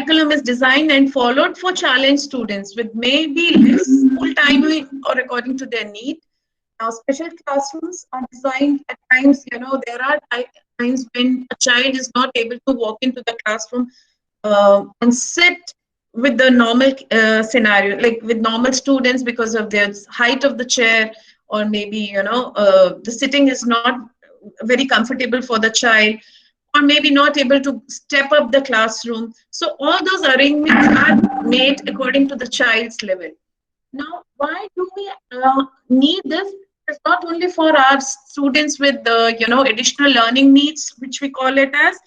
curriculum is designed and followed for challenged students with maybe less school time or according to their need. Now, special classrooms are designed at times, there are times when a child is not able to walk into the classroom and sit with the normal scenario, like with normal students because of their height of the chair, or maybe, the sitting is not very comfortable for the child, or maybe not able to step up the classroom. So all those arrangements are made according to the child's level. Now, why do we need this? It's not only for our students with the, additional learning needs, which we call it as,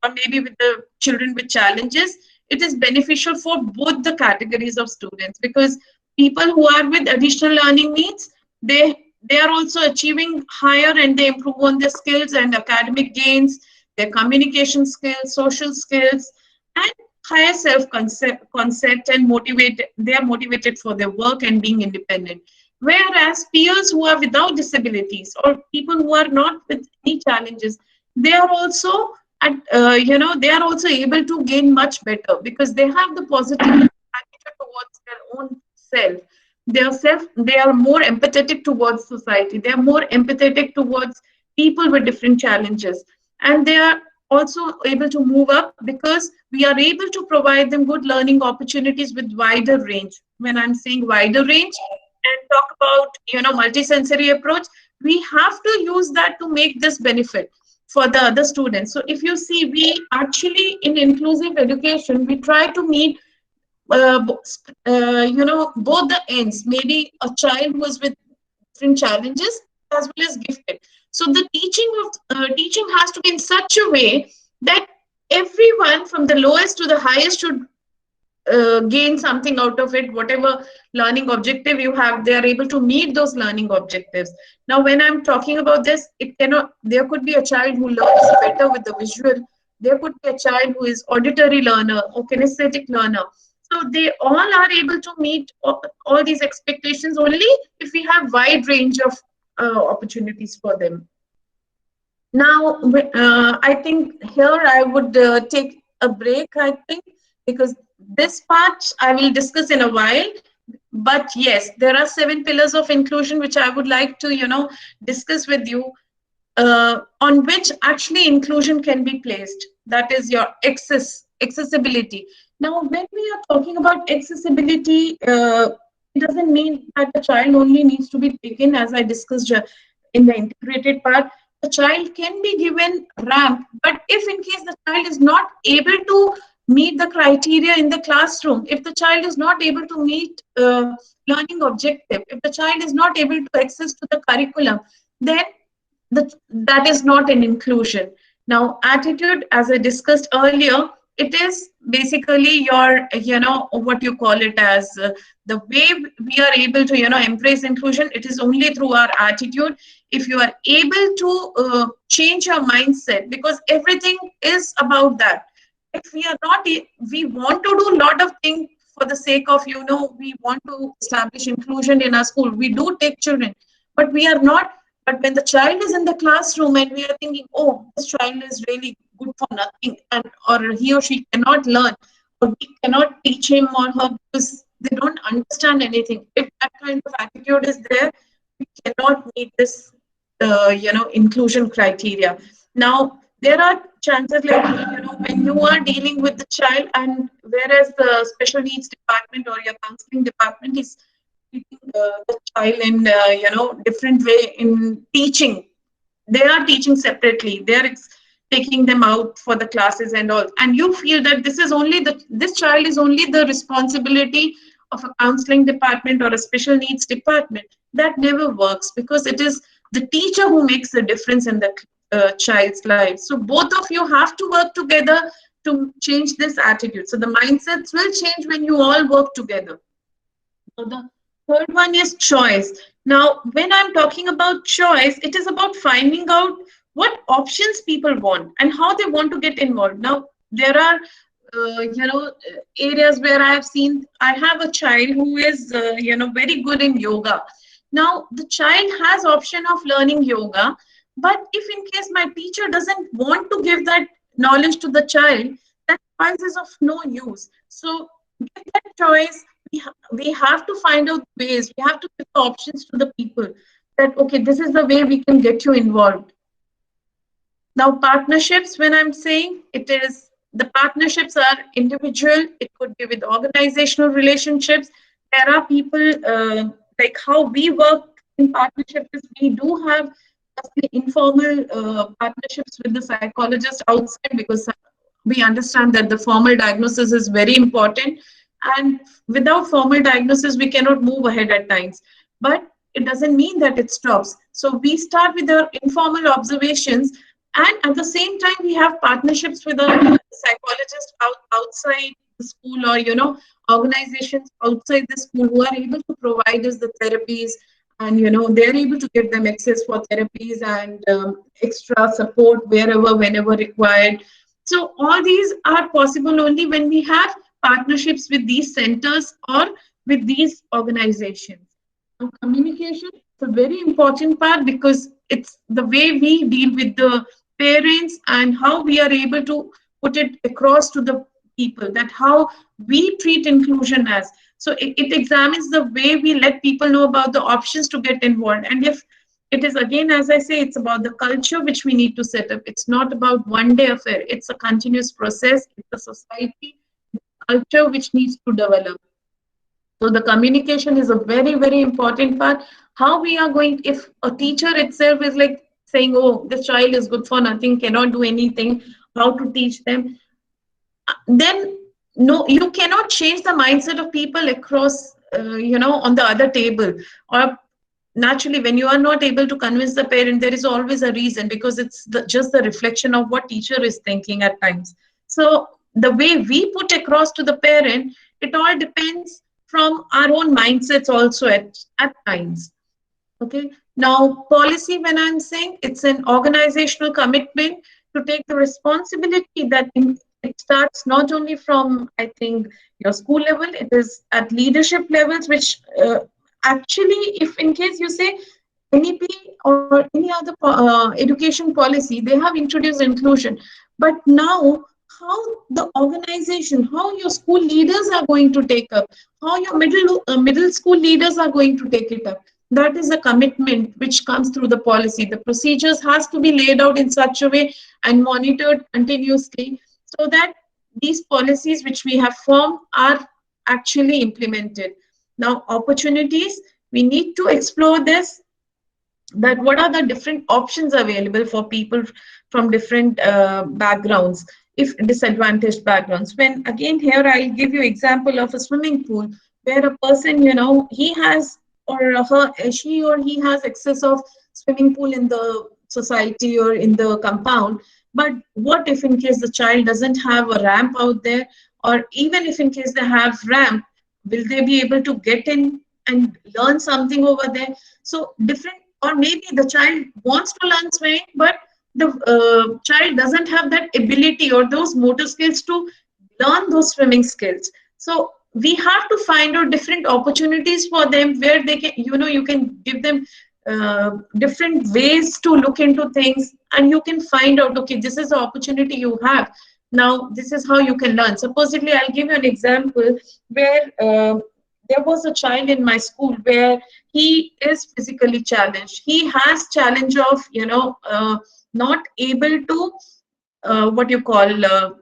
or maybe with the children with challenges. It is beneficial for both the categories of students, because people who are with additional learning needs, they are also achieving higher, and they improve on their skills and academic gains, their communication skills, social skills, and higher self-concept, and they are motivated for their work and being independent. Whereas peers who are without disabilities, or people who are not with any challenges, they are also they are also able to gain much better, because they have the positive attitude towards their own self. They are more empathetic towards society. They are more empathetic towards people with different challenges, and they are also able to move up, because we are able to provide them good learning opportunities with wider range. When I'm saying wider range and talk about, multisensory approach, we have to use that to make this benefit for the other students. So if you see, we actually in inclusive education, we try to meet both the ends, maybe a child who is with different challenges as well as gifted. So the teaching has to be in such a way that everyone from the lowest to the highest should gain something out of it. Whatever learning objective you have, they are able to meet those learning objectives. Now, when I'm talking about this, there could be a child who learns better with the visual. There could be a child who is auditory learner or kinesthetic learner. So they all are able to meet all these expectations only if we have wide range of opportunities for them. Now, I think here I would take a break, I think, because this part I will discuss in a while. But yes, there are 7 pillars of inclusion which I would like to, discuss with you, on which actually inclusion can be placed. That is your accessibility. Now, when we are talking about accessibility, it doesn't mean that the child only needs to be taken, as I discussed in the integrated part. The child can be given ramp, but if in case the child is not able to meet the criteria in the classroom, if the child is not able to meet learning objective, if the child is not able to access to the curriculum, then that is not an inclusion. Now, attitude, as I discussed earlier, it is basically your, what you call it as, the way we are able to, embrace inclusion. It is only through our attitude. If you are able to change your mindset, because everything is about that. If we are not, we want to do a lot of things for the sake of, we want to establish inclusion in our school. We do take children, but we are not. But when the child is in the classroom and we are thinking, oh, this child is really good for nothing, or he or she cannot learn, or we cannot teach him or her because they don't understand anything. If that kind of attitude is there, we cannot meet this, inclusion criteria. Now, there are chances like, when you are dealing with the child, and whereas the special needs department or your counseling department is treating the child in, different way in teaching. They are teaching separately. They are taking them out for the classes and all. And you feel that this child is only the responsibility of a counseling department or a special needs department. That never works, because it is the teacher who makes the difference in the child's life. So both of you have to work together to change this attitude. So the mindsets will change when you all work together. So the third one is choice. Now, when I'm talking about choice, it is about finding out what options people want and how they want to get involved. Now, there are, areas where I have a child who is, very good in yoga. Now, the child has option of learning yoga, but if in case my teacher doesn't want to give that knowledge to the child, that choice is of no use. So with that choice, we have to find out ways. We have to give the options to the people that, okay, this is the way we can get you involved. Now, partnerships, when I'm saying it is, the partnerships are individual, it could be with organizational relationships. There are people, like how we work in partnerships is we do have informal partnerships with the psychologist outside, because we understand that the formal diagnosis is very important. And without formal diagnosis, we cannot move ahead at times. But it doesn't mean that it stops. So we start with our informal observations, and at the same time, we have partnerships with a psychologist outside the school, or organizations outside the school who are able to provide us the therapies, and they're able to give them access for therapies and extra support wherever, whenever required. So all these are possible only when we have partnerships with these centers or with these organizations. Now, communication is a very important part, because it's the way we deal with the parents and how we are able to put it across to the people, that how we treat inclusion as. So it examines the way we let people know about the options to get involved. And if it is, again, as I say, it's about the culture which we need to set up. It's not about one day affair. It's a continuous process. It's a society culture which needs to develop. So the communication is a very, very important part. How we are going, if a teacher itself is like saying, oh, this child is good for nothing, cannot do anything, how to teach them, then no, you cannot change the mindset of people across, on the other table. Or naturally, when you are not able to convince the parent, there is always a reason, because it's just the reflection of what teacher is thinking at times. So the way we put across to the parent, it all depends from our own mindsets also at times. Okay. Now, policy, when I'm saying, it's an organizational commitment to take the responsibility that it starts not only from, I think, your school level, it is at leadership levels, which actually, if in case you say NEP or any other education policy, they have introduced inclusion. But now, how the organization, how your school leaders are going to take up, how your middle school leaders are going to take it up, that is a commitment which comes through the policy. The procedures has to be laid out in such a way and monitored continuously, so that these policies which we have formed are actually implemented. Now, opportunities, we need to explore this, that what are the different options available for people from different backgrounds, if disadvantaged backgrounds. When again, here I'll give you example of a swimming pool, where a person, he has, or her, she or he has access of swimming pool in the society or in the compound. But what if in case the child doesn't have a ramp out there, or even if in case they have ramp, will they be able to get in and learn something over there? So different, or maybe the child wants to learn swimming, but the child doesn't have that ability or those motor skills to learn those swimming skills. So we have to find out different opportunities for them, where they can, you can give them different ways to look into things, and you can find out, okay, this is the opportunity you have. Now, this is how you can learn. Supposedly, I'll give you an example where there was a child in my school where he is physically challenged. He has challenge of, not able to, what you call,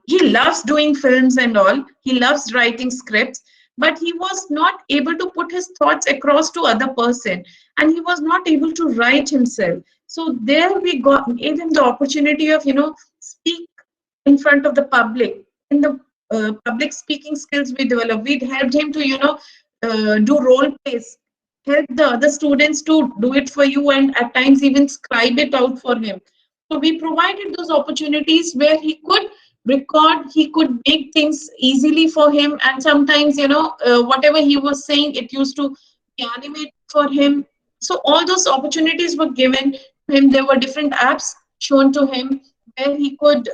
he loves doing films and all. He loves writing scripts, but he was not able to put his thoughts across to other person, and he was not able to write himself. So there we gave him the opportunity of, speak in front of the public. In the public speaking skills we developed, we helped him to, do role plays, help the other students to do it for you, and at times even scribe it out for him. So we provided those opportunities where he could record, he could make things easily for him, and sometimes, whatever he was saying, it used to be animated for him. So all those opportunities were given to him. There were different apps shown to him where he could,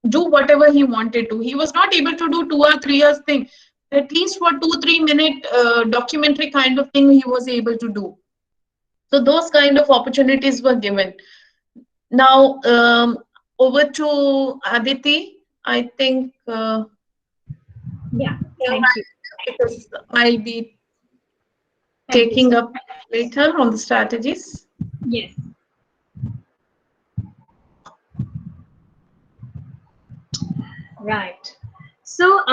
do whatever he wanted to. He was not able to do 2 or 3 years thing. At least for 2 3 minute documentary kind of thing he was able to do. So those kind of opportunities were given. Now over to Aditi. I think, Yeah, thank you. because I'll be Thank you taking so up later on the strategies. much. Yes, right. So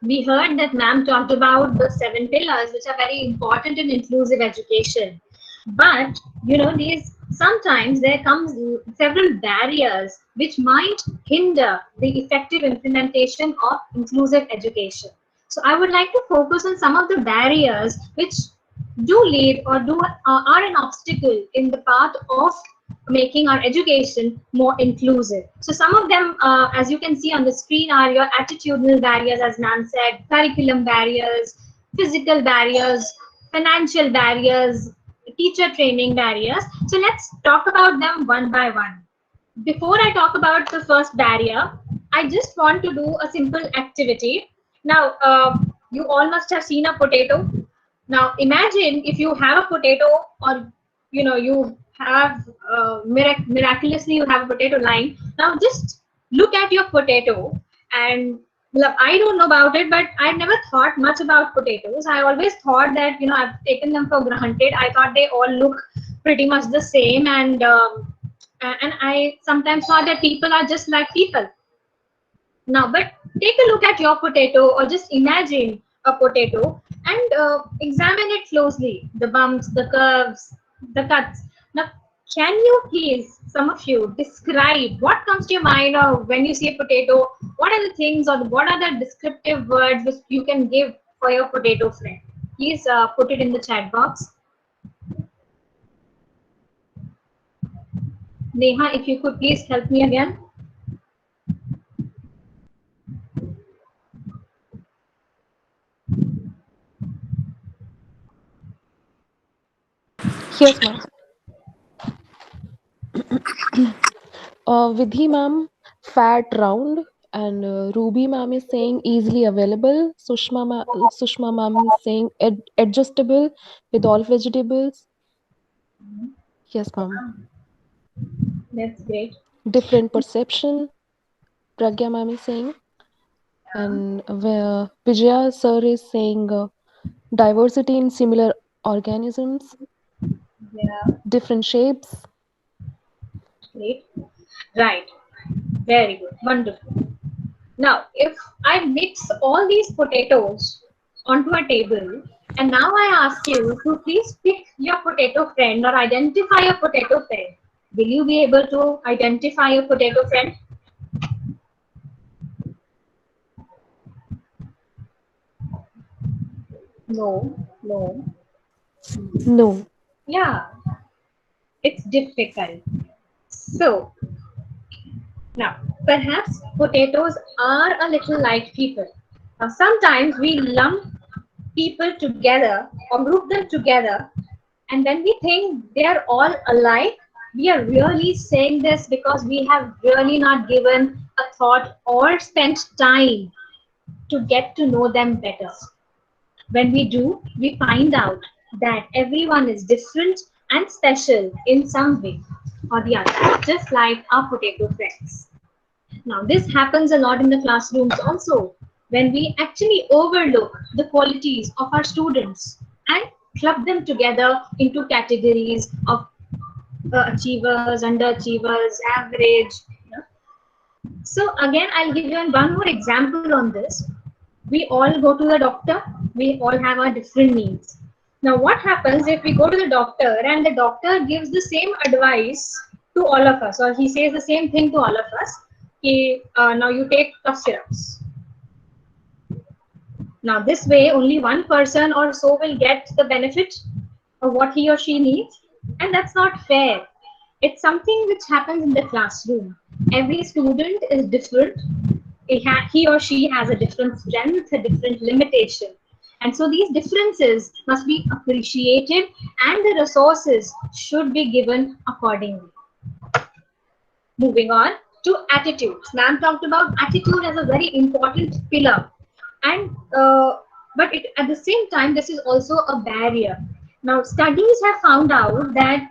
we heard that ma'am talked about the 7 pillars, which are very important in inclusive education. But these sometimes there comes several barriers which might hinder the effective implementation of inclusive education. So I would like to focus on some of the barriers which do lead or are an obstacle in the path of making our education more inclusive. So some of them, as you can see on the screen, are your attitudinal barriers, as Nan said, curriculum barriers, physical barriers, financial barriers, teacher training barriers. So let's talk about them one by one. Before I talk about the first barrier, I just want to do a simple activity. Now, you all must have seen a potato. Now, imagine if you have a potato, or you have miraculously you have a potato lying. Now, just look at your potato, and well, I don't know about it, but I never thought much about potatoes. I always thought that I've taken them for granted. I thought they all look pretty much the same, and I sometimes thought that people are just like people. Now, but take a look at your potato, or just imagine a potato, and examine it closely, the bumps, the curves, the cuts. Now, can you please, some of you, describe what comes to your mind, or when you see a potato, what are the things, or what are the descriptive words which you can give for your potato friend? Please put it in the chat box. Neha, if you could please help me again. Yes, ma'am. Vidhi ma'am, fat round, and Ruby ma'am is saying easily available. Sushma ma'am is saying adjustable with all vegetables. Yes, ma'am. That's great. Different perception. Pragya ma'am is saying, and Vijaya sir is saying diversity in similar organisms, Yeah, different shapes. great. Right. Very good. Wonderful. Now, if I mix all these potatoes onto a table, and now I ask you to please pick your potato friend or identify a potato friend, will you be able to identify a potato friend? No, no. No. Yeah, it's difficult. So, now, perhaps potatoes are a little like people. Now, sometimes we lump people together or group them together, and when we think they are all alike, we are really saying this because we have really not given a thought or spent time to get to know them better. When we do, we find out that everyone is different and special in some way or the other, just like our potato friends. Now, this happens a lot in the classrooms also, when we actually overlook the qualities of our students and club them together into categories of achievers, underachievers, average. So again, I'll give you one more example on this. We all go to the doctor. We all have our different needs. Now, what happens if we go to the doctor and the doctor gives the same advice to all of us, or he says the same thing to all of us? Now you take cough syrups. Now, this way, only one person or so will get the benefit of what he or she needs, and that's not fair. It's something which happens in the classroom. Every student is different. He or she has a different strength, a different limitation. And so these differences must be appreciated, and the resources should be given accordingly. Moving on to attitudes. Ma'am talked about attitude as a very important pillar, and at the same time, this is also a barrier. Now, studies have found out that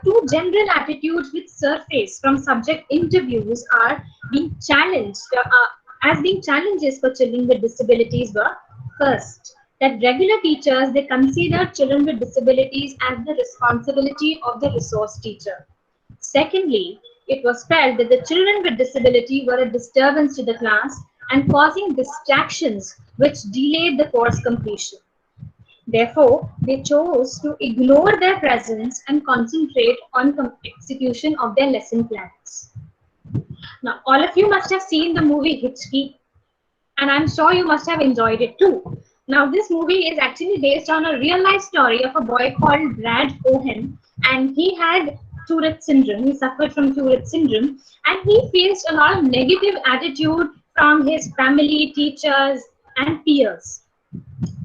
two general attitudes which surface from subject interviews are being challenged as being challenges for children with disabilities were: first, that regular teachers they consider children with disabilities as the responsibility of the resource teacher. Secondly, it was felt that the children with disability were a disturbance to the class and causing distractions which delayed the course completion. Therefore, they chose to ignore their presence and concentrate on execution of their lesson plans. Now, all of you must have seen the movie Hitchki, and I'm sure you must have enjoyed it too. Now, this movie is actually based on a real life story of a boy called Brad Cohen, and he had Tourette syndrome. He suffered from Tourette syndrome, and he faced a lot of negative attitude from his family, teachers, and peers.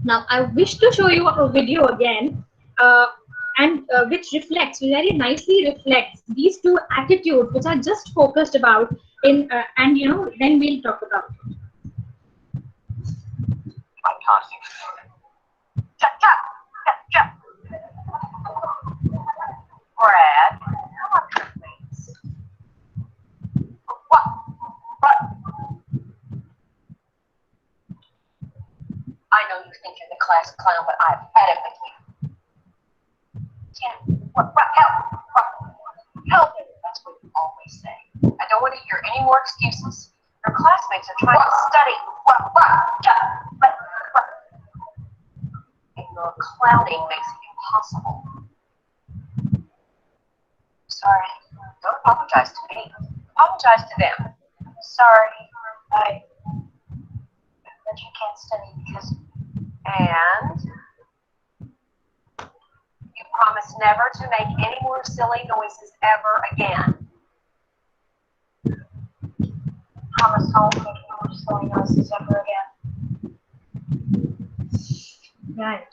Now, I wish to show you a video again, which reflects, very nicely reflects these two attitudes, which are just focused about in, and then we'll talk about it. Brad, come up here, please. What? I know you think you're the class clown, but I've had it with you. What? Help me. That's what you always say. I don't want to hear any more excuses. Your classmates are trying to study. And your clowning makes it impossible. Sorry. Don't apologize to me. Apologize to them. Sorry. But you can't study because. And you promise never to make any more silly noises ever again. Promise I won't make any more silly noises ever again. Right.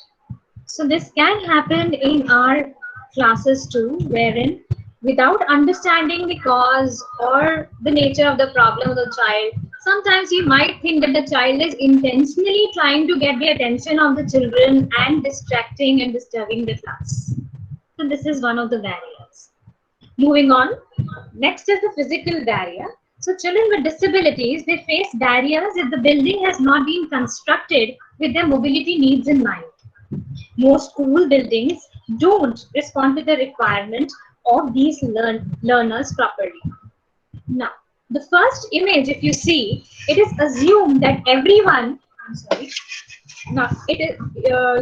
So this can happen in our classes too, wherein without understanding the cause or the nature of the problem of the child, sometimes you might think that the child is intentionally trying to get the attention of the children and distracting and disturbing the class. So this is one of the barriers. Moving on, next is the physical barrier. So children with disabilities, they face barriers if the building has not been constructed with their mobility needs in mind. Most school buildings don't respond to the requirement of these learners properly. Now, the first image, if you see, it is assumed that everyone, I'm sorry, now it is,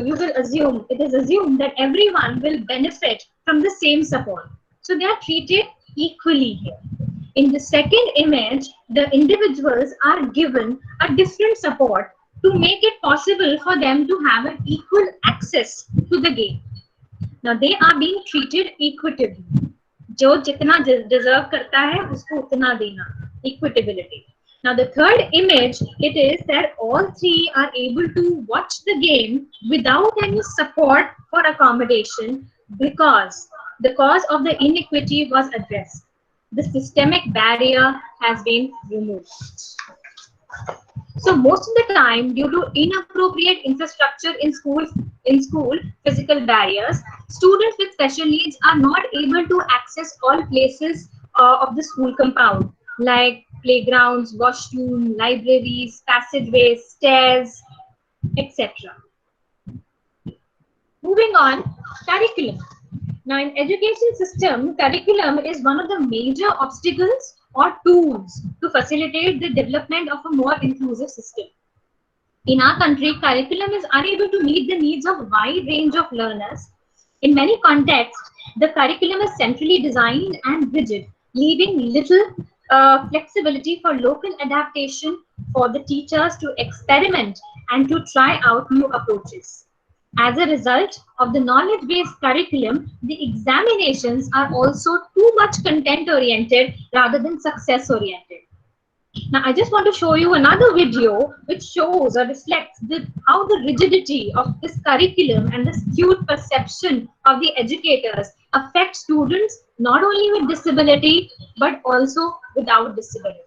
you will assume, it is assumed that everyone will benefit from the same support. So they are treated equally here. In the second image, the individuals are given a different support to make it possible for them to have an equal access to the game. Now they are being treated equitably. जो जितना deserve करता है उसको उतना देना, equitability. Now the third image, it is that all three are able to watch the game without any support for accommodation because the cause of the inequity was addressed. The systemic barrier has been removed. So most of the time, due to inappropriate infrastructure in school physical barriers, students with special needs are not able to access all places of the school compound, like playgrounds, washroom, libraries, passageways, stairs, etc. Moving on, curriculum. Now, in education system, curriculum is one of the major obstacles or tools to facilitate the development of a more inclusive system. In our country, curriculum is unable to meet the needs of a wide range of learners. In many contexts, the curriculum is centrally designed and rigid, leaving little flexibility for local adaptation for the teachers to experiment and to try out new approaches. As a result of the knowledge-based curriculum, the examinations are also too much content-oriented rather than success-oriented. Now, I just want to show you another video which shows or reflects how the rigidity of this curriculum and the skewed perception of the educators affect students not only with disability but also without disability.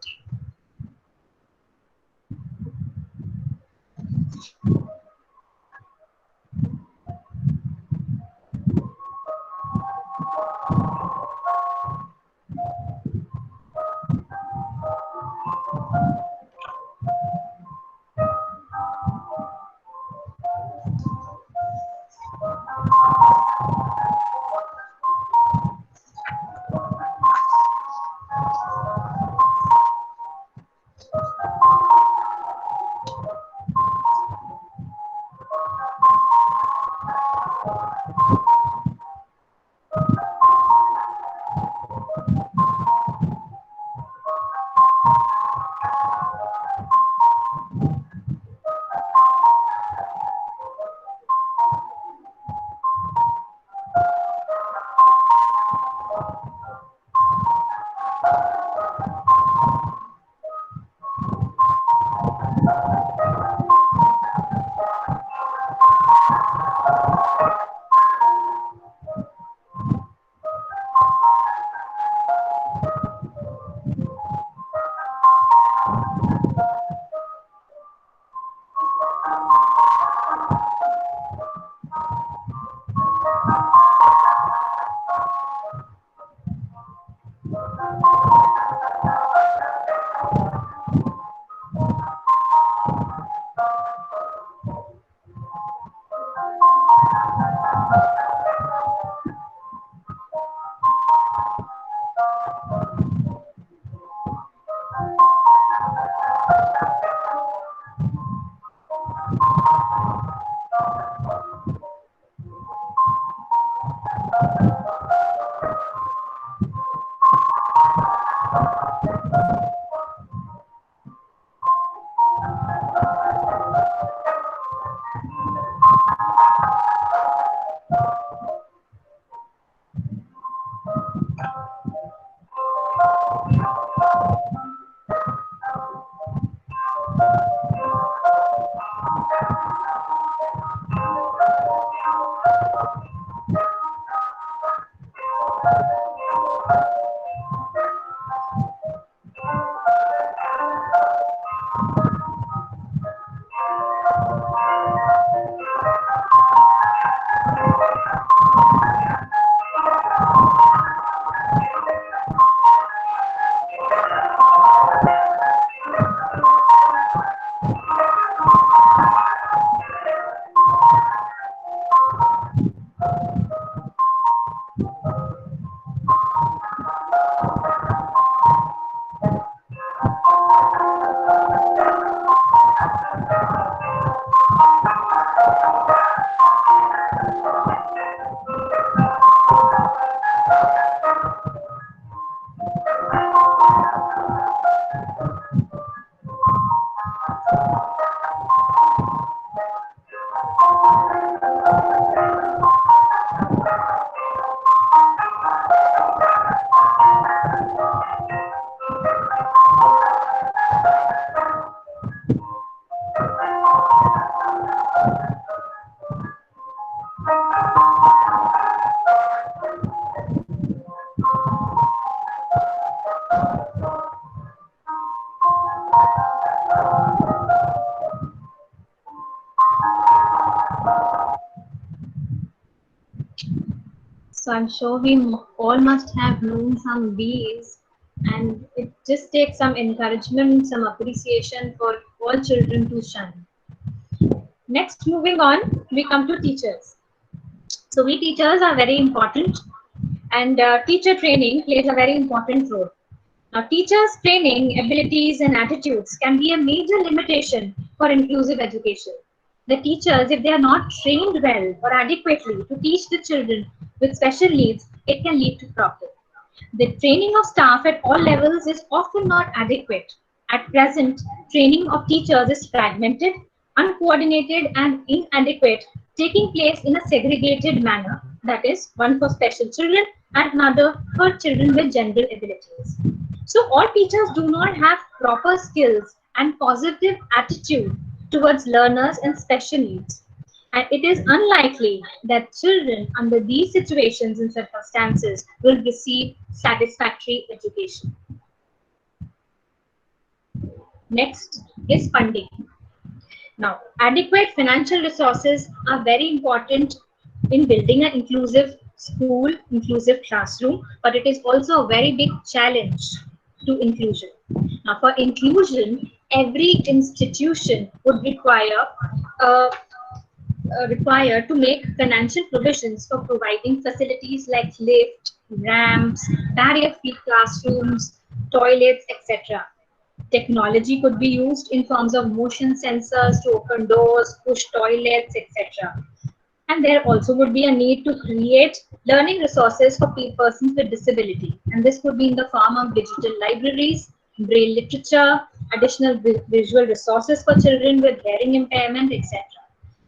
So I'm sure we all must have known some ways, and it just takes some encouragement, some appreciation for all children to shine. Next, moving on, we come to teachers. So we teachers are very important, and teacher training plays a very important role. Now, teachers' training, abilities, and attitudes can be a major limitation for inclusive education. The teachers, if they are not trained well or adequately to teach the children with special needs, it can lead to problems. The training of staff at all levels is often not adequate. At present, training of teachers is fragmented, uncoordinated, and inadequate, taking place in a segregated manner, that is, one for special children and another for children with general abilities. So, all teachers do not have proper skills and positive attitude towards learners and special needs. And it is unlikely that children under these situations and circumstances will receive satisfactory education. Next is funding. Now, adequate financial resources are very important in building an inclusive school, inclusive classroom, but it is also a very big challenge to inclusion. Now, for inclusion, every institution would require to make financial provisions for providing facilities like lift, ramps, barrier-free classrooms, toilets, etc. Technology could be used in forms of motion sensors to open doors, push toilets, etc. And there also would be a need to create learning resources for persons with disability. And this could be in the form of digital libraries, braille literature, additional visual resources for children with hearing impairment, etc.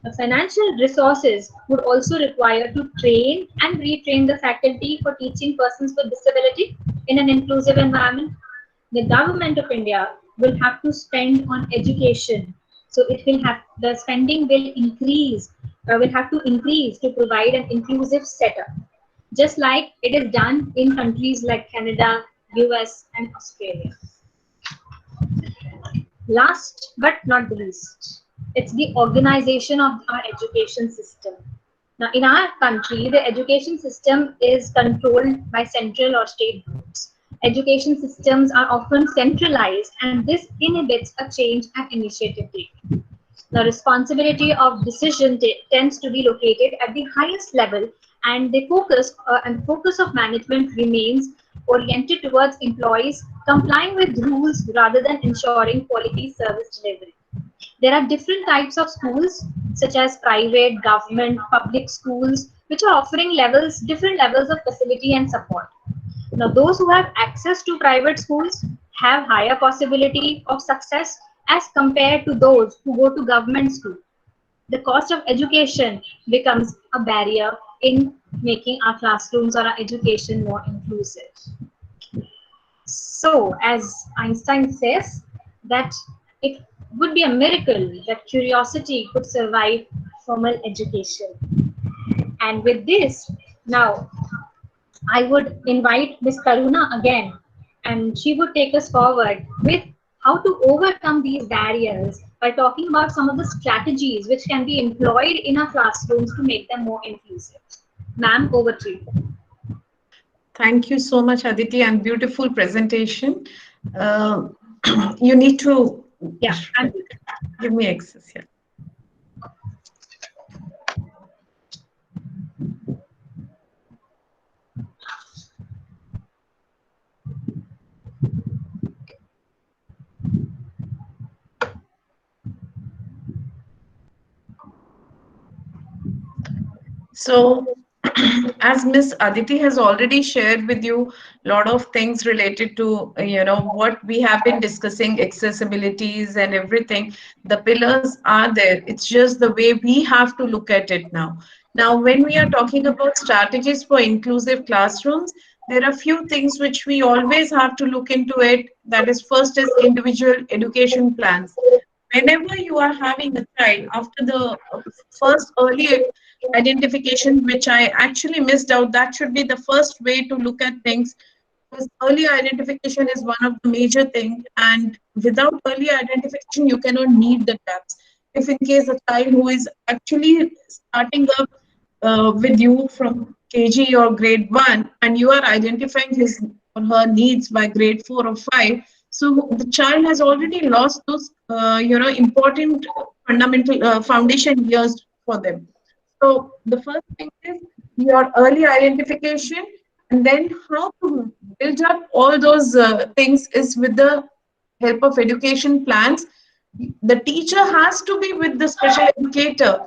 The financial resources would also require to train and retrain the faculty for teaching persons with disability in an inclusive environment. The government of India will have to spend on education. So the spending will have to increase to provide an inclusive setup, just like it is done in countries like Canada, US, and Australia. Last but not the least, it's the organization of our education system. Now, in our country, the education system is controlled by central or state boards. Education systems are often centralized, and this inhibits a change and initiative taking. The responsibility of decision tends to be located at the highest level, and the focus of management remains oriented towards employees complying with rules rather than ensuring quality service delivery. There are different types of schools, such as private, government, public schools, which are offering different levels of facility and support. Now, those who have access to private schools have higher possibility of success as compared to those who go to government school. The cost of education becomes a barrier in making our classrooms or our education more inclusive. So, as Einstein says, that it would be a miracle that curiosity could survive formal education. And with this, now I would invite Ms. Karuna again, and she would take us forward with how to overcome these barriers by talking about some of the strategies which can be employed in our classrooms to make them more inclusive. Ma'am, over to you. Thank you so much, Aditi, and beautiful presentation. You need to... Yeah, Give me access here. So, as Miss Aditi has already shared with you a lot of things related to, what we have been discussing, accessibilities and everything. The pillars are there. It's just the way we have to look at it now. Now, when we are talking about strategies for inclusive classrooms, there are few things which we always have to look into it. That is, first is individual education plans. Whenever you are having a child, after the first early identification, which I actually missed out, that should be the first way to look at things, because early identification is one of the major things, and without early identification you cannot meet the gaps. If in case a child who is actually starting up with you from KG or grade 1, and you are identifying his or her needs by grade 4 or 5, so the child has already lost those important fundamental foundation years for them. So the first thing is your early identification, and then how to build up all those things is with the help of education plans. The teacher has to be with the special educator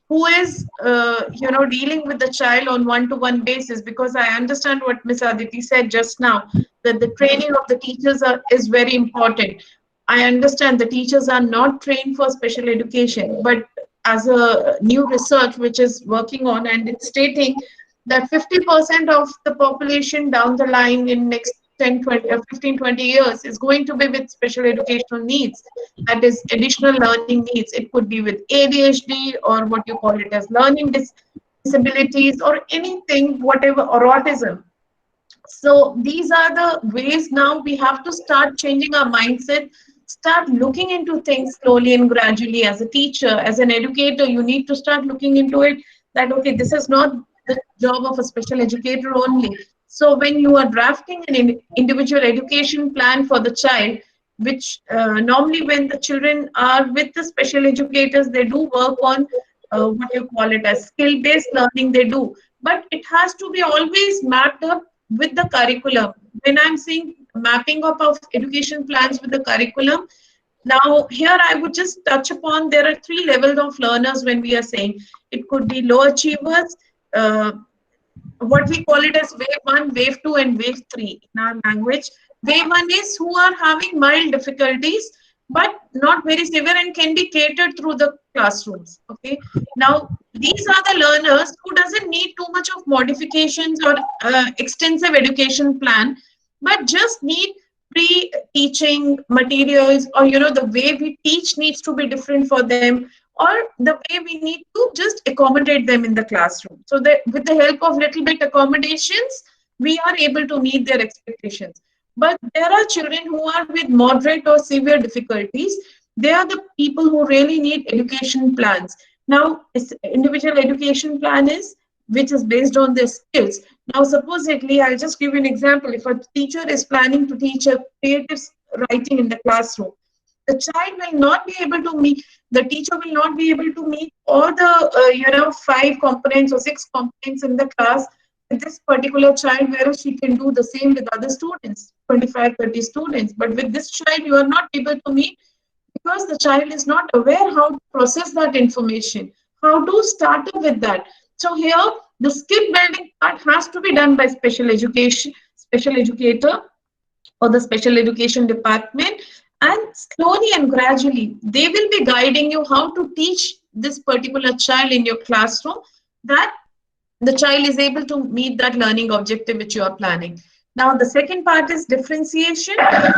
who is dealing with the child on one-to-one basis, because I understand what Ms. Aditi said just now, that the training of the teachers is very important. I understand the teachers are not trained for special education, but as a new research which is working on, and it's stating that 50% of the population down the line in next 10, 20, 15, 20 years is going to be with special educational needs. That is additional learning needs. It could be with ADHD, or what you call it as learning disabilities, or anything, whatever, or autism. So these are the ways now we have to start changing our mindset, start looking into things slowly and gradually. As a teacher, as an educator, you need to start looking into it, that, okay, this is not the job of a special educator only. So when you are drafting an individual education plan for the child, which normally when the children are with the special educators, they do work on what you call it as skill-based learning, they do. But it has to be always mapped up with the curriculum. When I'm saying mapping up of education plans with the curriculum, now here I would just touch upon, there are 3 levels of learners when we are saying. It could be low achievers, uh, what we call it as wave 1, wave 2, and wave 3 in our language. Wave 1 is who are having mild difficulties, but not very severe, and can be catered through the classrooms. Okay. Now, these are the learners who doesn't need too much of modifications or extensive education plan, but just need pre-teaching materials, or the way we teach needs to be different for them, or the way we need to just accommodate them in the classroom. So that with the help of little bit accommodations, we are able to meet their expectations. But there are children who are with moderate or severe difficulties. They are the people who really need education plans. Now, this individual education plan is, which is based on their skills. Now, supposedly, I'll just give you an example. If a teacher is planning to teach a creative writing in the classroom, the child will not be able to meet, the teacher will not be able to meet all the 5 components or 6 components in the class with this particular child, whereas she can do the same with other students, 25, 30 students. But with this child, you are not able to meet, because the child is not aware how to process that information, how to start up with that. So here, the skill building part has to be done by special educator, or the special education department, and slowly and gradually they will be guiding you how to teach this particular child in your classroom, that the child is able to meet that learning objective which you are planning. Now, the second part is differentiation.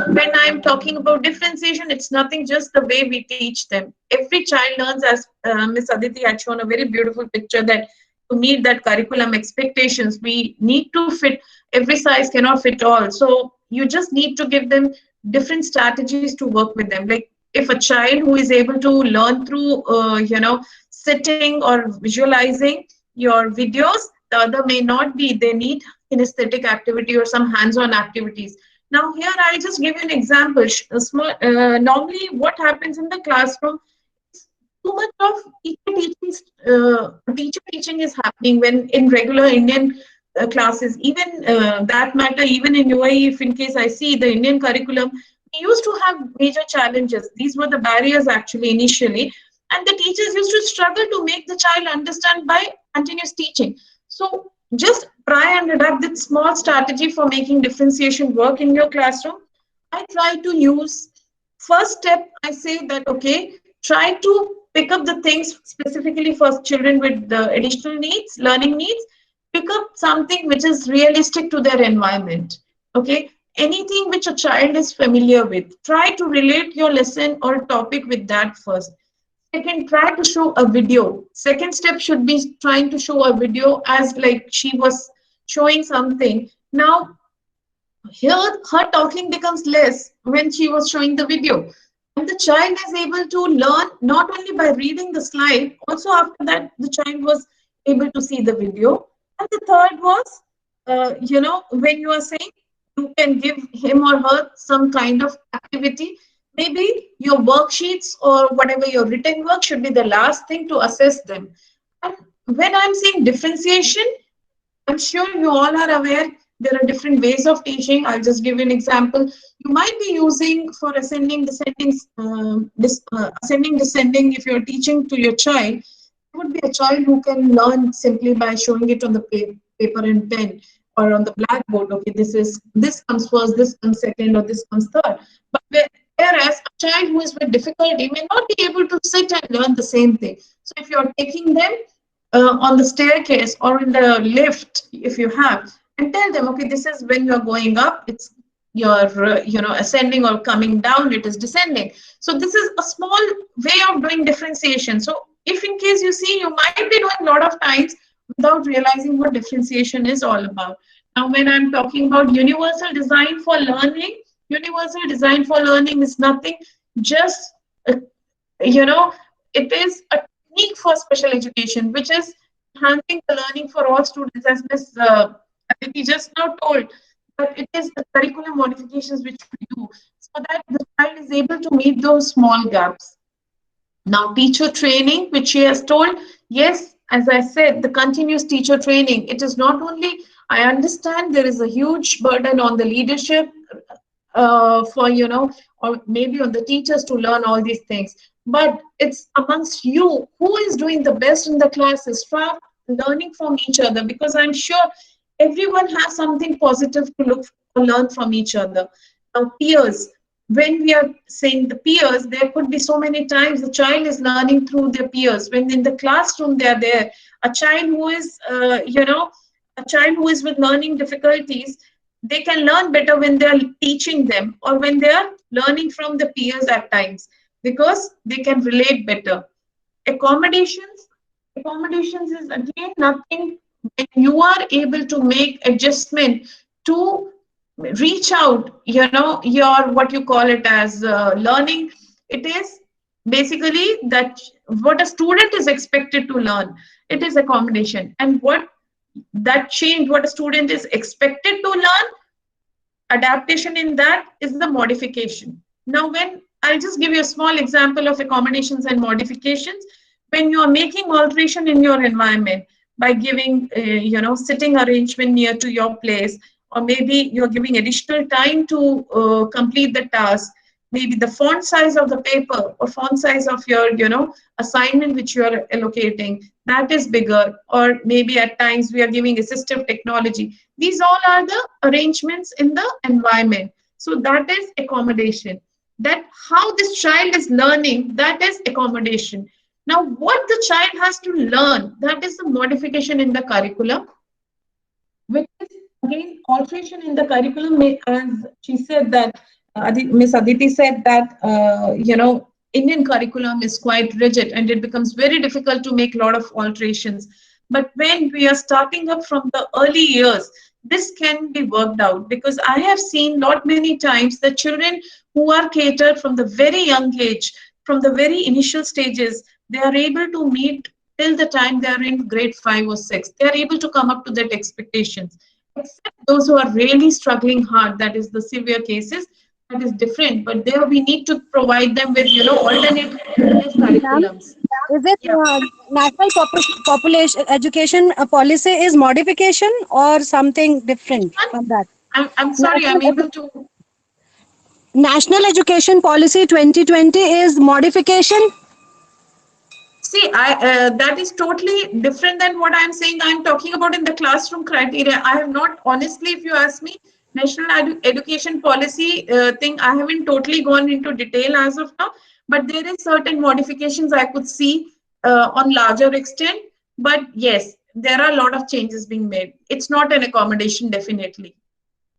When I'm talking about differentiation, it's nothing just the way we teach them. Every child learns, as Ms. Aditi had shown a very beautiful picture, that to meet that curriculum expectations, we need to fit, every size cannot fit all. So you just need to give them different strategies to work with them. Like if a child who is able to learn through, sitting or visualizing your videos, the other may not be, they need kinesthetic activity or some hands-on activities. Now here I'll just give you an example. Normally what happens in the classroom, too much of teacher teaching is happening when in regular Indian classes. Even that matter, even in UAE, if in case I see the Indian curriculum, we used to have major challenges. These were the barriers actually initially, and the teachers used to struggle to make the child understand by continuous teaching. So just try and adapt this small strategy for making differentiation work in your classroom. I try to use, first step, I say that, okay, try to pick up the things specifically for children with the additional needs, learning needs. Pick up something which is realistic to their environment. Okay, anything which a child is familiar with. Try to relate your lesson or topic with that first. Second, try to show a video. Second step should be trying to show a video as like she was showing something. Now, here her talking becomes less when she was showing the video. And the child is able to learn not only by reading the slide, also after that, the child was able to see the video. And the third was, when you are saying you can give him or her some kind of activity, maybe your worksheets or whatever your written work should be the last thing to assess them. And when I'm saying differentiation, I'm sure you all are aware there are different ways of teaching. I'll just give you an example. You might be using for ascending, descending, ascending, descending. If you're teaching to your child, it would be a child who can learn simply by showing it on the paper and pen or on the blackboard. Okay, this comes first, this comes second, or this comes third. But whereas a child who is with difficulty may not be able to sit and learn the same thing. So if you're taking them on the staircase or in the lift, if you have, and tell them, okay, this is when you're going up, it's you're ascending, or coming down, it is descending. So this is a small way of doing differentiation. So if in case you see, you might be doing a lot of times without realizing what differentiation is all about. Now, when I'm talking about universal design for learning, universal design for learning is nothing, just, it is a technique for special education, which is enhancing the learning for all students, as Ms. Aditi just now told, but it is the curriculum modifications which we do so that the child is able to meet those small gaps. Now, teacher training, which she has told, yes, as I said, the continuous teacher training, it is not only, I understand there is a huge burden on the leadership or maybe on the teachers to learn all these things, but it's amongst you who is doing the best in the classes. Start learning from each other, because I'm sure everyone has something positive to look or learn from each other. Now, peers, when we are saying the peers, there could be so many times the child is learning through their peers. When in the classroom they are there, a child who is, a child who is with learning difficulties, they can learn better when they are teaching them or when they are learning from the peers at times, because they can relate better. Accommodations is again nothing. When you are able to make adjustment to reach out, your what you call it as learning, it is basically that what a student is expected to learn, it is accommodation. And what that change, what a student is expected to learn, adaptation in that is the modification. Now, when I'll just give you a small example of accommodations and modifications. When you are making alteration in your environment by giving, sitting arrangement near to your place, or maybe you're giving additional time to complete the task, maybe the font size of the paper or font size of your, assignment which you are allocating, that is bigger, or maybe at times we are giving assistive technology. These all are the arrangements in the environment. So that is accommodation. That how this child is learning, that is accommodation. Now, what the child has to learn, that is the modification in the curriculum, which is again alteration in the curriculum. As she said that, Ms. Aditi said that, Indian curriculum is quite rigid and it becomes very difficult to make a lot of alterations. But when we are starting up from the early years, this can be worked out, because I have seen many times the children who are catered from the very young age, from the very initial stages, they are able to meet till the time they are in grade 5 or 6. They are able to come up to that expectations. except those who are really struggling hard, that is the severe cases, that is different. But there we need to provide them with, alternate Ma'am, curriculums. is it Yeah. national population education policy is modification or something different from that? I'm sorry, National, I'm able to. National Education Policy 2020 is modification. See, that is totally different than what I'm saying. I'm talking about in the classroom criteria. I have not, honestly, if you ask me, national education policy thing, I haven't totally gone into detail as of now. But there is certain modifications I could see on larger extent. But yes, there are a lot of changes being made. It's not an accommodation, definitely.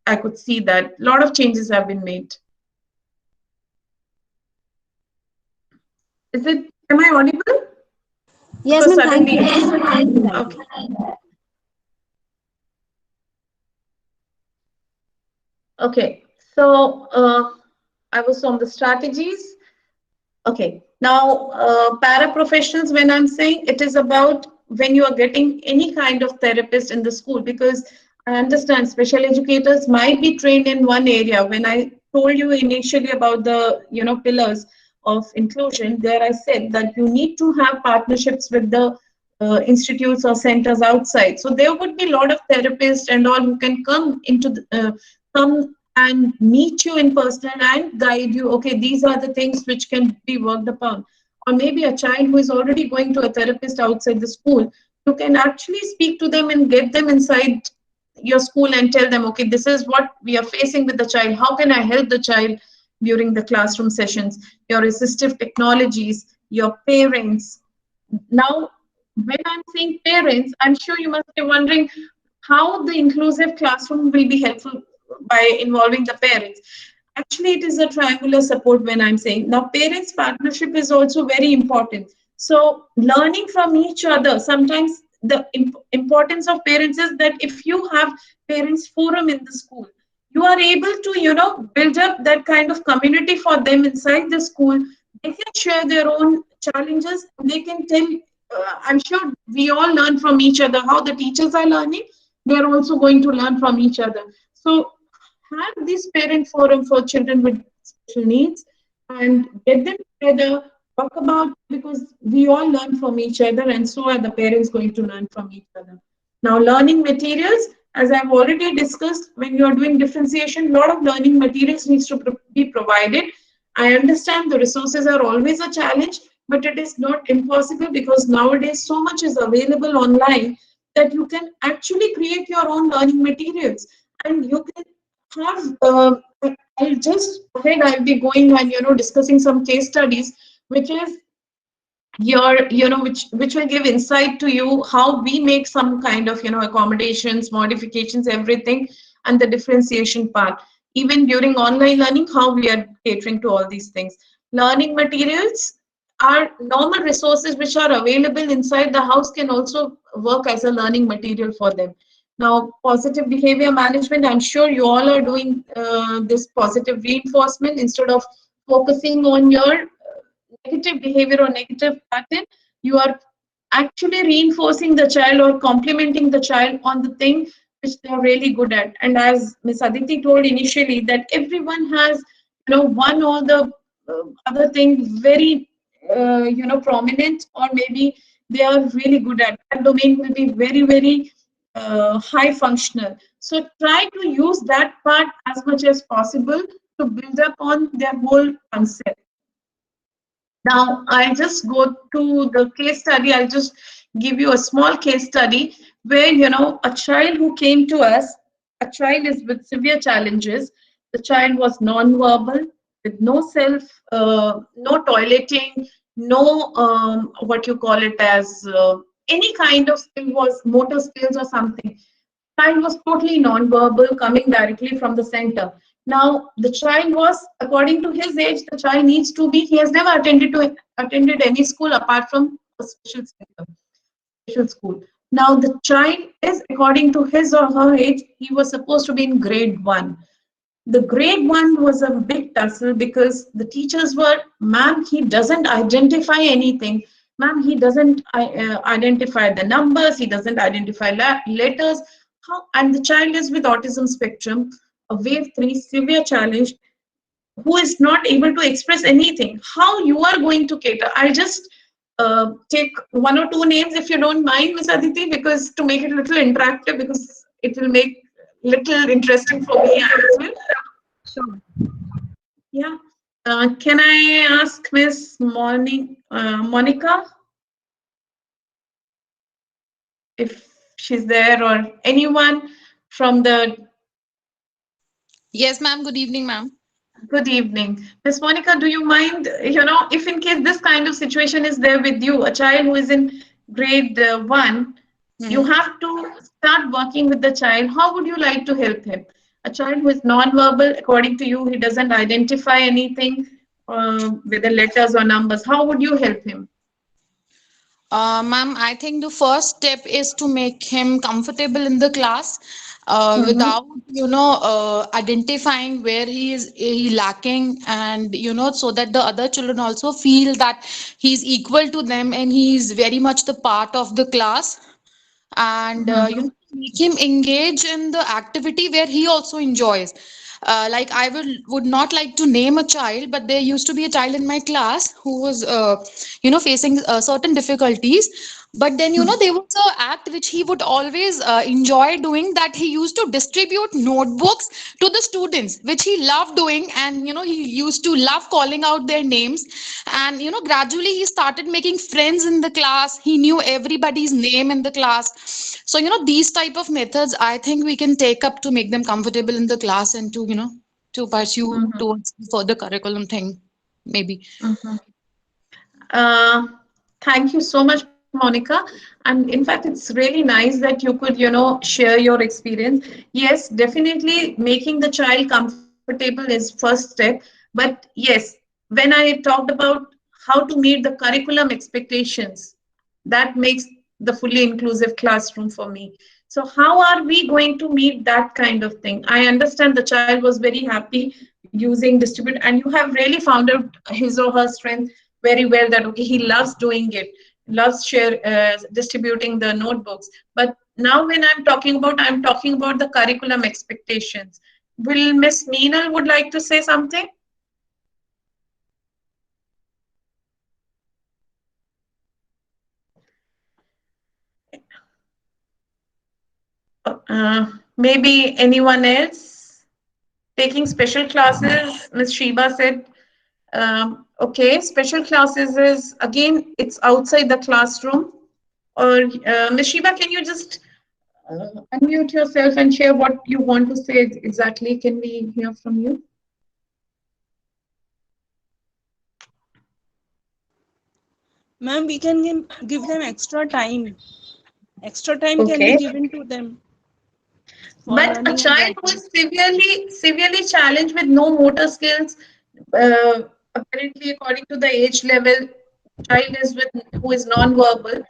I could see that a lot of changes have been made. Is it? Am I audible? Yes, Because ma'am. Thank you. suddenly, okay. Okay, so I was on the strategies. Okay, now paraprofessionals, when I'm saying it is about when you are getting any kind of therapist in the school, because I understand special educators might be trained in one area. When I told you initially about the pillars of inclusion, there I said that you need to have partnerships with the institutes or centers outside. So there would be a lot of therapists and all who can come into come and meet you in person and guide you. Okay, these are the things which can be worked upon. Or maybe a child who is already going to a therapist outside the school, you can actually speak to them and get them inside your school and tell them, okay, this is what we are facing with the child. How can I help the child during the classroom sessions? Your assistive technologies, your parents. Now, when I'm saying parents, I'm sure you must be wondering how the inclusive classroom will be helpful by involving the parents. Actually, it is a triangular support when I'm saying. Now, parents' partnership is also very important. So, learning from each other, sometimes the importance of parents is that if you have parents' forum in the school, you are able to, build up that kind of community for them inside the school. They can share their own challenges. They can tell, I'm sure we all learn from each other. How the teachers are learning, they're also going to learn from each other. So have this parent forum for children with special needs and get them together, talk about, because we all learn from each other and so are the parents going to learn from each other. Now, learning materials, as I've already discussed, when you're doing differentiation, a lot of learning materials needs to be provided. I understand the resources are always a challenge, but it is not impossible because nowadays so much is available online that you can actually create your own learning materials and you can have I'll just ahead I'll be going and discussing some case studies which is which will give insight to you how we make some kind of accommodations, modifications, everything, and the differentiation part. Even during online learning, how we are catering to all these things. Learning materials are normal resources which are available inside the house can also work as a learning material for them. Now, positive behavior management, I'm sure you all are doing this positive reinforcement instead of focusing on your negative behavior or negative pattern. You are actually reinforcing the child or complimenting the child on the thing which they're really good at. And as Ms. Aditi told initially, that everyone has, one or the other thing very, prominent, or maybe they are really good at. That domain will be very, very high functional. So try to use that part as much as possible to build up on their whole concept. Now, I'll just go to the case study. I'll just give you a small case study where, a child who came to us, a child is with severe challenges. The child was non-verbal, with no no toileting, no, what you call it as, any kind of skill was motor skills or something. Child was totally non-verbal, coming directly from the center. Now, the child was, according to his age, the child needs to be, he has never attended any school apart from a special center, special school. Now, the child is, according to his or her age, he was supposed to be in grade 1. The grade 1 was a big tussle because the teachers were, ma'am, he doesn't identify anything. Ma'am, he doesn't identify the numbers, he doesn't identify letters. how, and the child is with autism spectrum, a wave 3 severe challenge, who is not able to express anything, how you are going to cater? I just take one or two names if you don't mind, Miss Aditi, because to make it a little interactive, because it will make little interesting for me as well. Sure. Yeah. Can I ask Miss Monica if she's there, or anyone from the... Yes, ma'am. Good evening, ma'am. Good evening. Miss Monica, do you mind, if in case this kind of situation is there with you, a child who is in grade 1, you Mhm. have to start working with the child. How would you like to help him? A child who is non-verbal, according to you, he doesn't identify anything with the letters or numbers. How would you help him? Ma'am, I think the first step is to make him comfortable in the class, Mm-hmm. without, identifying where he lacking, and, so that the other children also feel that he's equal to them and he's very much the part of the class. And Mm-hmm. make him engage in the activity where he also enjoys. Like, I would not like to name a child, but there used to be a child in my class who was facing certain difficulties. But then, there was a act which he would always enjoy doing, that he used to distribute notebooks to the students, which he loved doing. And he used to love calling out their names. And gradually he started making friends in the class. He knew everybody's name in the class. So these type of methods, I think, we can take up to make them comfortable in the class, and to to pursue Mm-hmm. towards the further curriculum thing, maybe. Mm-hmm. Uh, Thank you so much, Monica. And in fact, it's really nice that you could, share your experience. Yes, definitely making the child comfortable is first step. But yes, when I talked about how to meet the curriculum expectations, that makes the fully inclusive classroom for me. So how are we going to meet that kind of thing? I understand the child was very happy using distribute, and you have really found out his or her strength very well, that okay, he loves doing it, loves distributing the notebooks. But now when I'm talking about the curriculum expectations. Will Miss Meenal would like to say something? Maybe anyone else taking special classes? Miss Sheba said, okay, special classes is again, it's outside the classroom. Or Miss Sheba, can you just unmute yourself and share what you want to say exactly? Can we hear from you? Ma'am, we can give them extra time. Extra time can be Okay. given to them for But a learning and child who writing. is severely challenged with no motor skills, uh, apparently according to the age level, child is with who is non-verbal.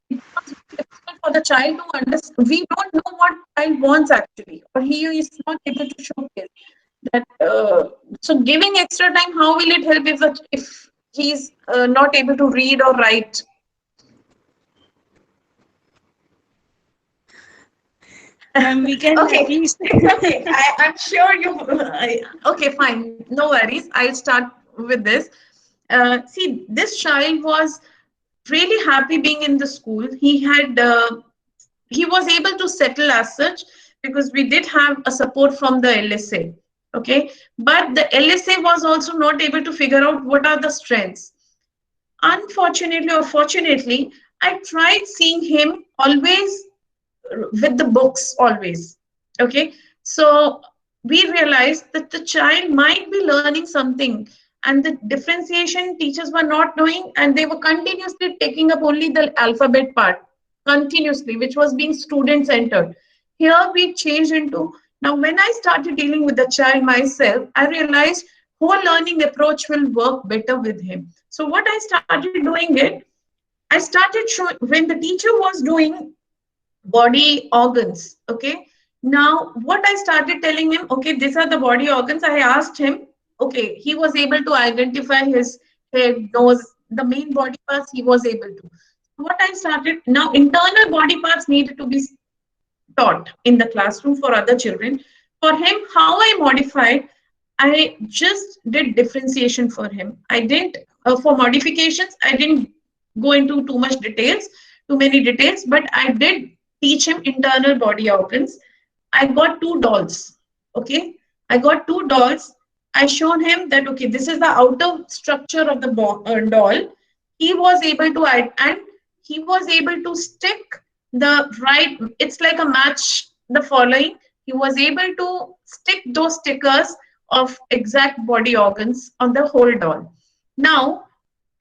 It becomes very difficult for the child to understand. We don't know what child wants actually, or he is not able to showcase that. So giving extra time, how will it help if he's not able to read or write? Ma'am, we can at Okay, least it's okay. I'm sure you. Okay, fine. No worries. I'll start with this. See, this child was really happy being in the school. He was able to settle as such because we did have a support from the LSA. Okay, but the LSA was also not able to figure out what are the strengths. Unfortunately or fortunately, I tried seeing him always with the books always. Okay, so we realized that the child might be learning something, and the differentiation teachers were not knowing, and they were continuously taking up only the alphabet part continuously, which was being student centered. Here we changed into, now when I started dealing with the child myself, I realized whole learning approach will work better with him. So what I started doing it, I started showing when the teacher was doing body organs. Okay, now what I started telling him, okay, these are the body organs. I asked him, okay, he was able to identify his head, nose, the main body parts he was able to. What I started, now internal body parts needed to be taught in the classroom for other children. For him, how I modified, I just did differentiation for him. I didn't, for modifications, I didn't go into too many details, but I did teach him internal body organs. I got 2 dolls. Okay. I got 2 dolls. I showed him that, okay, this is the outer structure of the doll. He was able to, and he was able to stick the right, it's like a match the following. He was able to stick those stickers of exact body organs on the whole doll. Now,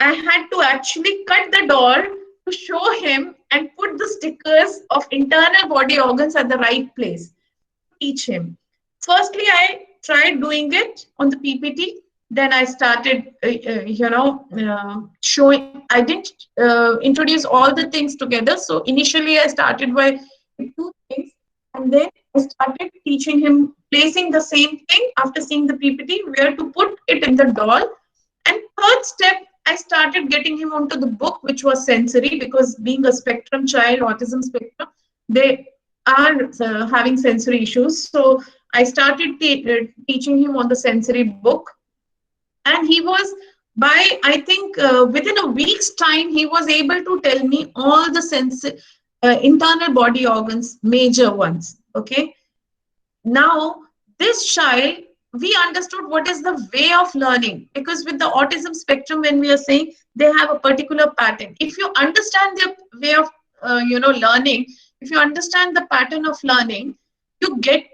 I had to actually cut the doll to show him and put the stickers of internal body organs at the right place. Teach him. Firstly, I tried doing it on the PPT. Then I started, showing. I didn't introduce all the things together. So initially, I started by 2 things, and then I started teaching him placing the same thing after seeing the PPT, where to put it in the doll. And third step, I started getting him onto the book, which was sensory, because being a spectrum child, autism spectrum, they are having sensory issues. So I started teaching him on the sensory book. And he was, by, I think, within a week's time, he was able to tell me all the internal body organs, major ones. Okay. Now, this child, we understood what is the way of learning, because with the autism spectrum, when we are saying they have a particular pattern, if you understand their way of learning, if you understand the pattern of learning, you get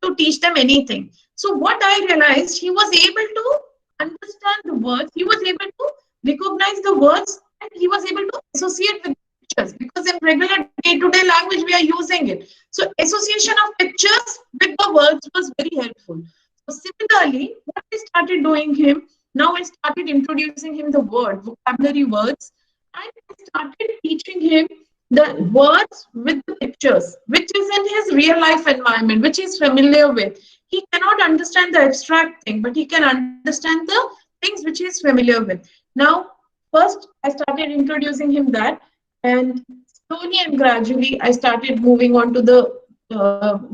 to teach them anything. So what I realized, he was able to understand the words, he was able to recognize the words, and he was able to associate with pictures, because in regular day-to-day language we are using it. So association of pictures with the words was very helpful. So similarly, what I started doing him, now I started introducing him the vocabulary words, and I started teaching him the words with the pictures, which is in his real life environment, which he's familiar with. He cannot understand the abstract thing, but he can understand the things which he's familiar with. Now, first, I started introducing him that, and slowly and gradually, I started moving on to the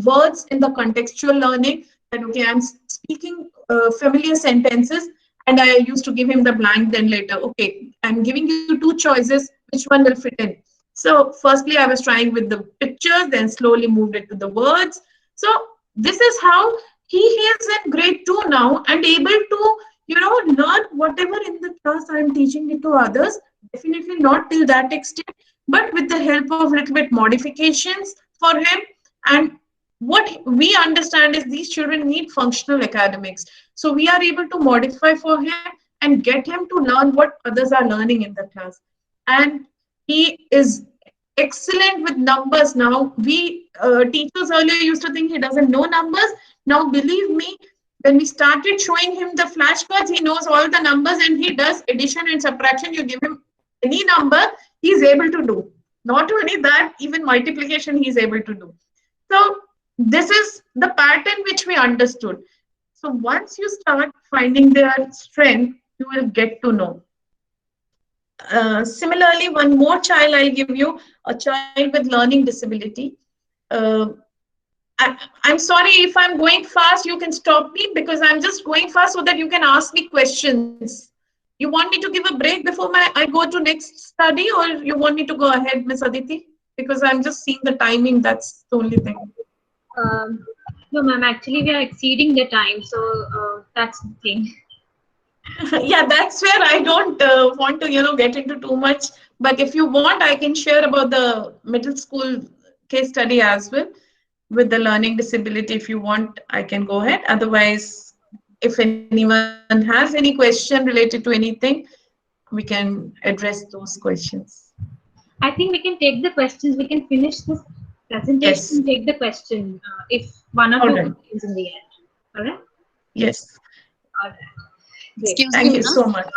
words in the contextual learning. That, okay, I'm speaking familiar sentences, and I used to give him the blank. Then later, okay, I'm giving you 2 choices, which one will fit in? So firstly, I was trying with the pictures, then slowly moved it to the words. So this is how he is in grade 2 now, and able to, learn whatever in the class I'm teaching it to others. Definitely not till that extent, but with the help of little bit modifications for him. And what we understand is these children need functional academics. So we are able to modify for him and get him to learn what others are learning in the class. And he is excellent with numbers now. We teachers earlier used to think he doesn't know numbers. Now, believe me, when we started showing him the flashcards, he knows all the numbers, and he does addition and subtraction. You give him any number, he's able to do. Not only that, even multiplication he's able to do. So this is the pattern which we understood. So once you start finding their strength, you will get to know. Similarly, one more child I'll give you, a child with learning disability. I'm sorry if I'm going fast, you can stop me, because I'm just going fast so that you can ask me questions. You want me to give a break before I go to next study, or you want me to go ahead, Miss Aditi? Because I'm just seeing the timing, that's the only thing. No, ma'am, actually we are exceeding the time, so that's the thing. Yeah, that's where I don't want to, get into too much. But if you want, I can share about the middle school case study as well with the learning disability. If you want, I can go ahead. Otherwise, if anyone has any question related to anything, we can address those questions. I think we can take the questions. We can finish this presentation Yes. and take the question if one of All you right. is in the end. All right? Yes. All right. Great. Excuse Thank me, you ma'am. so much.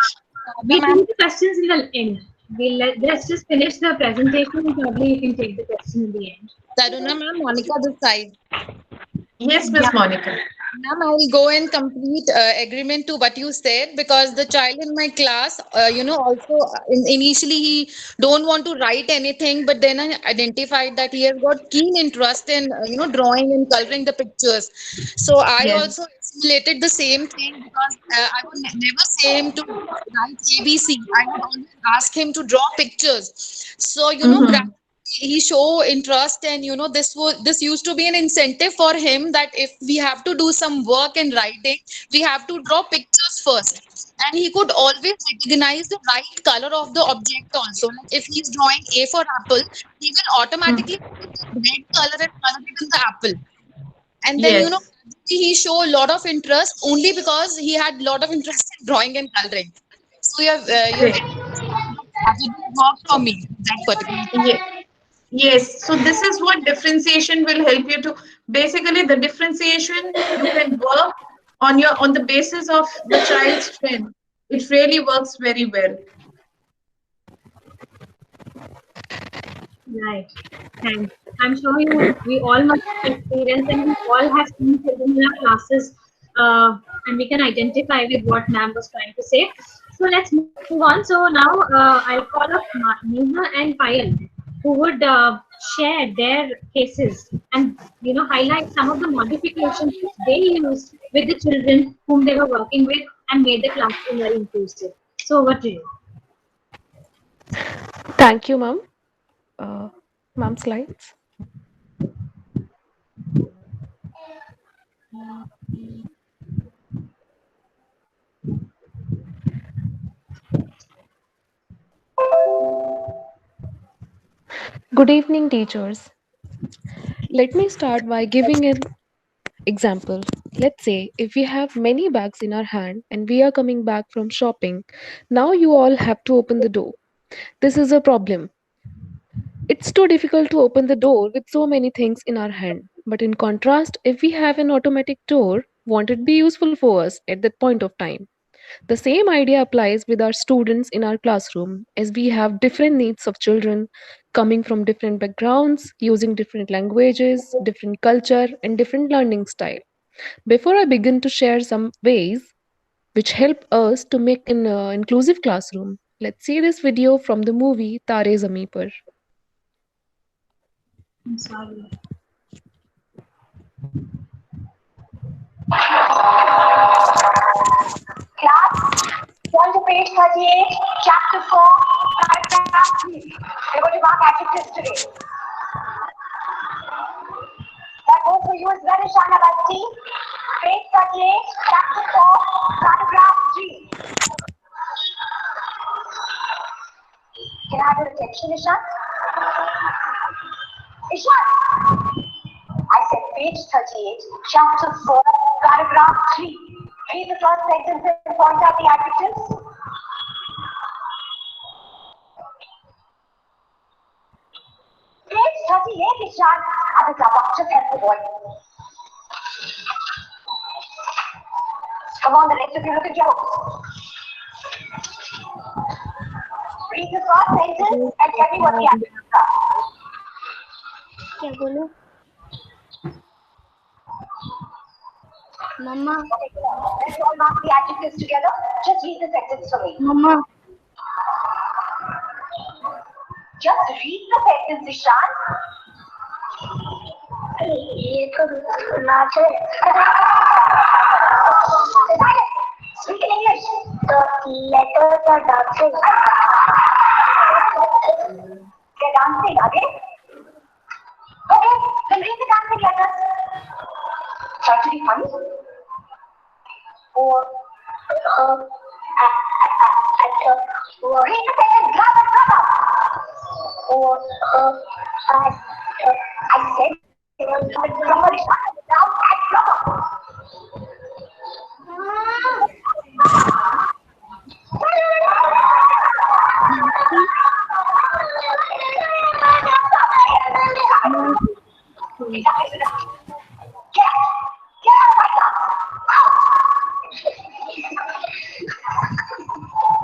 We take the questions in the end. Let's just finish the presentation, and probably you can take the question in the end. Taruna ma'am, Monica this side. Yes, Miss Yeah. Monica. Ma'am, I will go in complete agreement to what you said, because the child in my class, also initially he don't want to write anything, but then I identified that he has got keen interest in drawing and coloring the pictures. So I Yes. also assimilated the same thing, because I would never say him to write ABC. I would always ask him to draw pictures. So Mm-hmm. he show interest, and this used to be an incentive for him, that if we have to do some work in writing, we have to draw pictures first, and he could always recognize the right color of the object also. Like if he's drawing A for apple, he will automatically pick the red color and color it in the apple. And then Yes. he show a lot of interest only because he had a lot of interest in drawing and coloring. So your Great. strategy worked for me that particular time. Yes. Yes, so this is what differentiation will help you to basically the differentiation you can work on the basis of the child's strength. It really works very well. Right. Thanks. I'm sure we all must have experience and we all have seen children in our classes, and we can identify with what ma'am was trying to say. So let's move on. So now I'll call up Neha and Payal, who would share their cases and highlight some of the modifications which they used with the children whom they were working with and made the classroom very inclusive. So over to you. Thank you, ma'am. Ma'am, slides. Good evening, teachers. Let me start by giving an example. Let's say if we have many bags in our hand and we are coming back from shopping, now you all have to open the door. This is a problem. It's too difficult to open the door with so many things in our hand. But in contrast, if we have an automatic door, won't it be useful for us at that point of time? The same idea applies with our students in our classroom, as we have different needs of children coming from different backgrounds, using different languages, different culture, and different learning style. Before I begin to share some ways which help us to make an inclusive classroom, let's see this video from the movie Tare Zameen Par. I'm sorry. Class, turn to page 38, chapter 4, paragraph 3. We're going to mark adjectives today. That goes for you as well, Ishana Basti. Page 38, chapter 4, paragraph 3. Can I have your attention, Ishan? Ishan! I said page 38, chapter 4, paragraph 3. Read the first sentence and point out the adjectives. Page 38, Ishan. Abhi Sabak, just help the boy. Come on, the rest of you look at your books. Read the first sentence and tell me what the adjectives are. क्या बोलो मम्मा Let's all mark the adjectives together. Just read the sentence for me. Mamma Just read the sentence, Ishan. ये तो नाच है Speak in English. the letters are dancing They're dancing, again. Okay, then read the dancing letters. Try to be funny. Or, read the sentence, grammar. or I said, grammar is not now and grammar.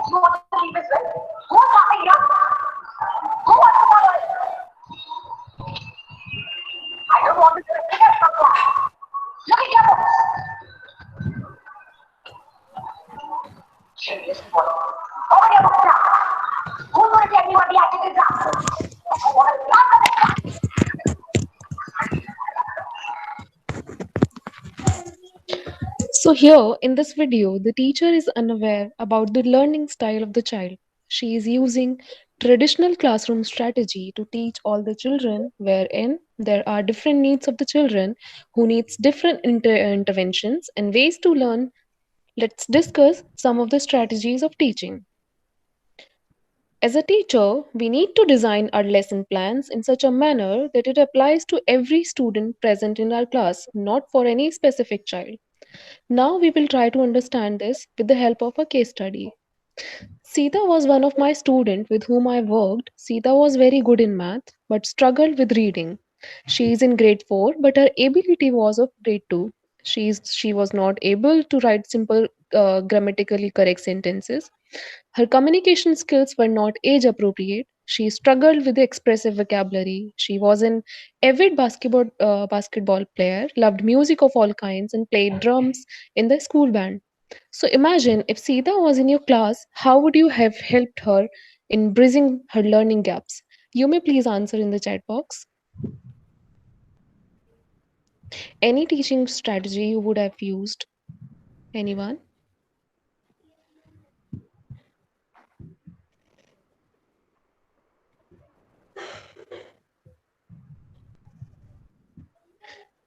You want to leave as well? Who's laughing here? Who wants to follow it? I don't want to do it. So here in this video, the teacher is unaware about the learning style of the child. She is using traditional classroom strategy to teach all the children, wherein there are different needs of the children who needs different interventions and ways to learn. Let's discuss some of the strategies of teaching. As a teacher, we need to design our lesson plans in such a manner that it applies to every student present in our class, not for any specific child. Now we will try to understand this with the help of a case study. Sita was one of my students with whom I worked. Sita was very good in math but struggled with reading. She is in grade 4 but her ability was of grade 2. She was not able to write simple grammatically correct sentences. Her communication skills were not age appropriate. She struggled with the expressive vocabulary. She was an avid basketball player, loved music of all kinds, and played drums in the school band. So imagine if Sita was in your class, how would you have helped her in bridging her learning gaps? You may please answer in the chat box. Any teaching strategy you would have used? Anyone?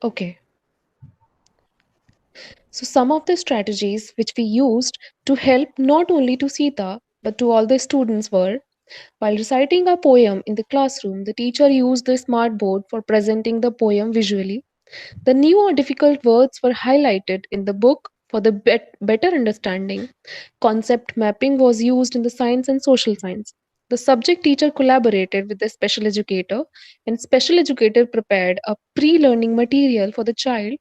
Okay. So some of the strategies which we used to help not only to Sita but to all the students were: while reciting a poem in the classroom, the teacher used the smart board for presenting the poem visually. The new or difficult words were highlighted in the book for the better understanding. Concept mapping was used in the science and social science. The subject teacher collaborated with the special educator, and special educator prepared a pre-learning material for the child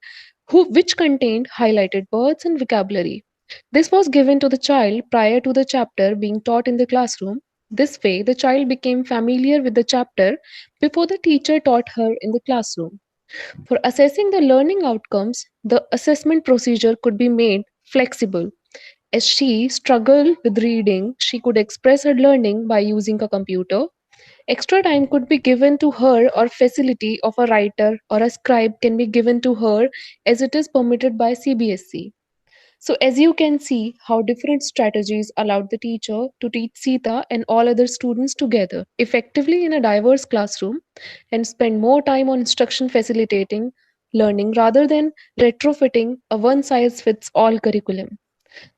which contained highlighted words and vocabulary. This was given to the child prior to the chapter being taught in the classroom. This way, the child became familiar with the chapter before the teacher taught her in the classroom. For assessing the learning outcomes, the assessment procedure could be made flexible. As she struggled with reading, she could express her learning by using a computer. Extra time could be given to her, or facility of a writer or a scribe can be given to her as it is permitted by CBSE. So as you can see how different strategies allowed the teacher to teach Sita and all other students together effectively in a diverse classroom and spend more time on instruction facilitating learning rather than retrofitting a one size fits all curriculum.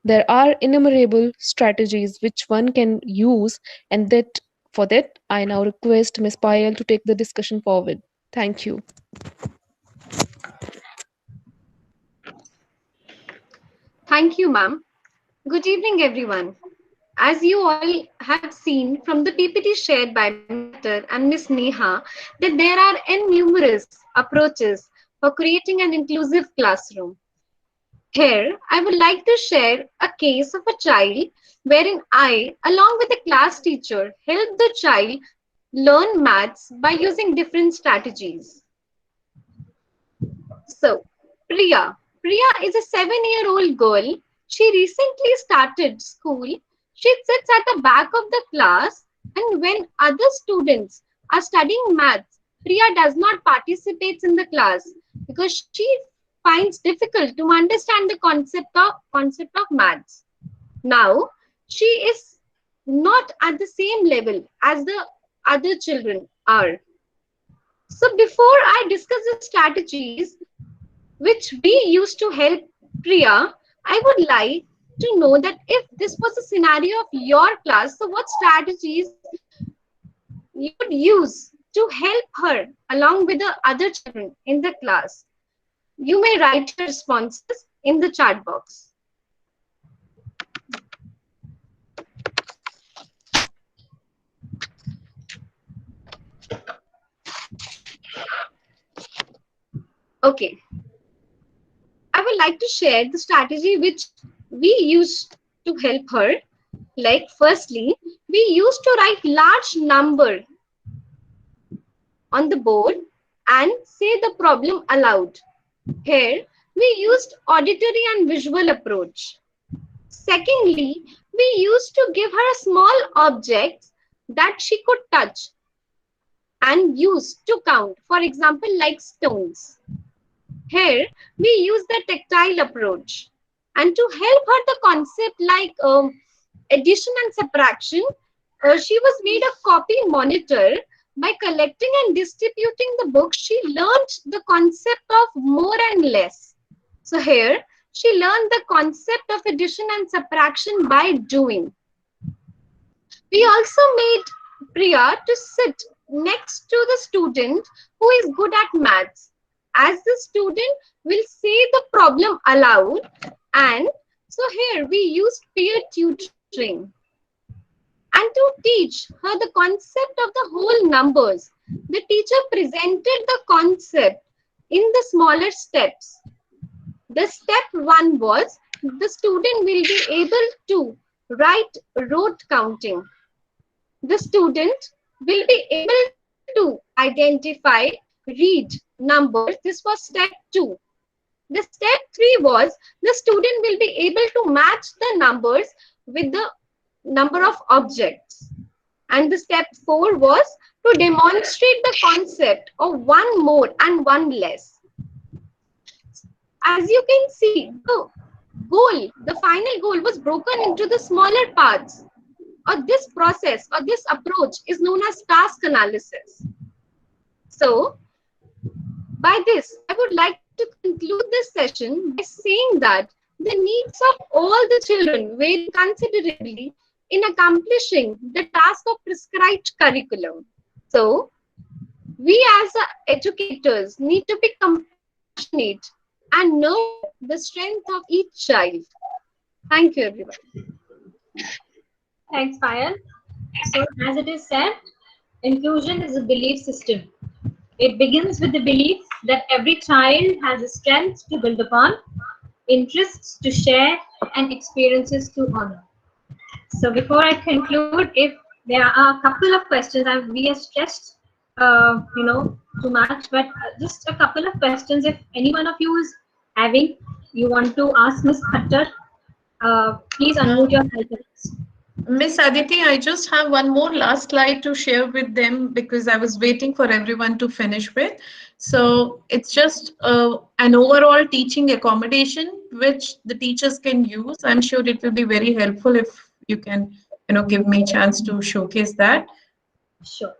There are innumerable strategies which one can use, and that for that I now request Ms. Payal to take the discussion forward. Thank you. Thank you, ma'am. Good evening, everyone. As you all have seen from the PPT shared by Mr. and Ms. Neha, that there are numerous approaches for creating an inclusive classroom. Here, I would like to share a case of a child wherein I, along with the class teacher, helped the child learn maths by using different strategies. So, Priya. Priya is a 7-year-old girl. She recently started school. She sits at the back of the class, and when other students are studying maths, Priya does not participate in the class because she finds difficult to understand the concept of maths. Now, she is not at the same level as the other children are. So before I discuss the strategies which we used to help Priya, I would like to know that if this was a scenario of your class, so what strategies you would use to help her along with the other children in the class? You may write your responses in the chat box. Okay. I would like to share the strategy which we used to help her. Like, firstly, we used to write large number on the board and say the problem aloud. Here, we used auditory and visual approach. Secondly, we used to give her a small object that she could touch and use to count, for example, like stones. Here, we use the tactile approach. And to help her the concept like addition and subtraction, she was made a copy monitor. By collecting and distributing the book, she learned the concept of more and less. So here, she learned the concept of addition and subtraction by doing. We also made Priya to sit next to the student who is good at maths, as the student will say the problem aloud. And so here we used peer tutoring. And to teach her the concept of the whole numbers, the teacher presented the concept in the smaller steps. The step 1 was the student will be able to write rote counting. The student will be able to identify, read numbers. This was step 2. The step 3 was the student will be able to match the numbers with the number of objects. And the step 4 was to demonstrate the concept of one more and one less. As you can see, the final goal was broken into the smaller parts. Or this process or this approach is known as task analysis. So, by this, I would like to conclude this session by saying that the needs of all the children vary considerably in accomplishing the task of prescribed curriculum. So, we as educators need to be compassionate and know the strength of each child. Thank you, everyone. Thanks, Payal. So, as it is said, inclusion is a belief system. It begins with the belief that every child has a strength to build upon, interests to share, and experiences to honor. So, before I conclude, if there are a couple of questions, we are stressed, too much, but just a couple of questions. If any one of you is having, you want to ask Ms. Khattar, please unmute yourself. Miss Aditi, I just have one more last slide to share with them because I was waiting for everyone to finish with. So it's just an overall teaching accommodation which the teachers can use. I'm sure it will be very helpful if you can, give me a chance to showcase that. Sure.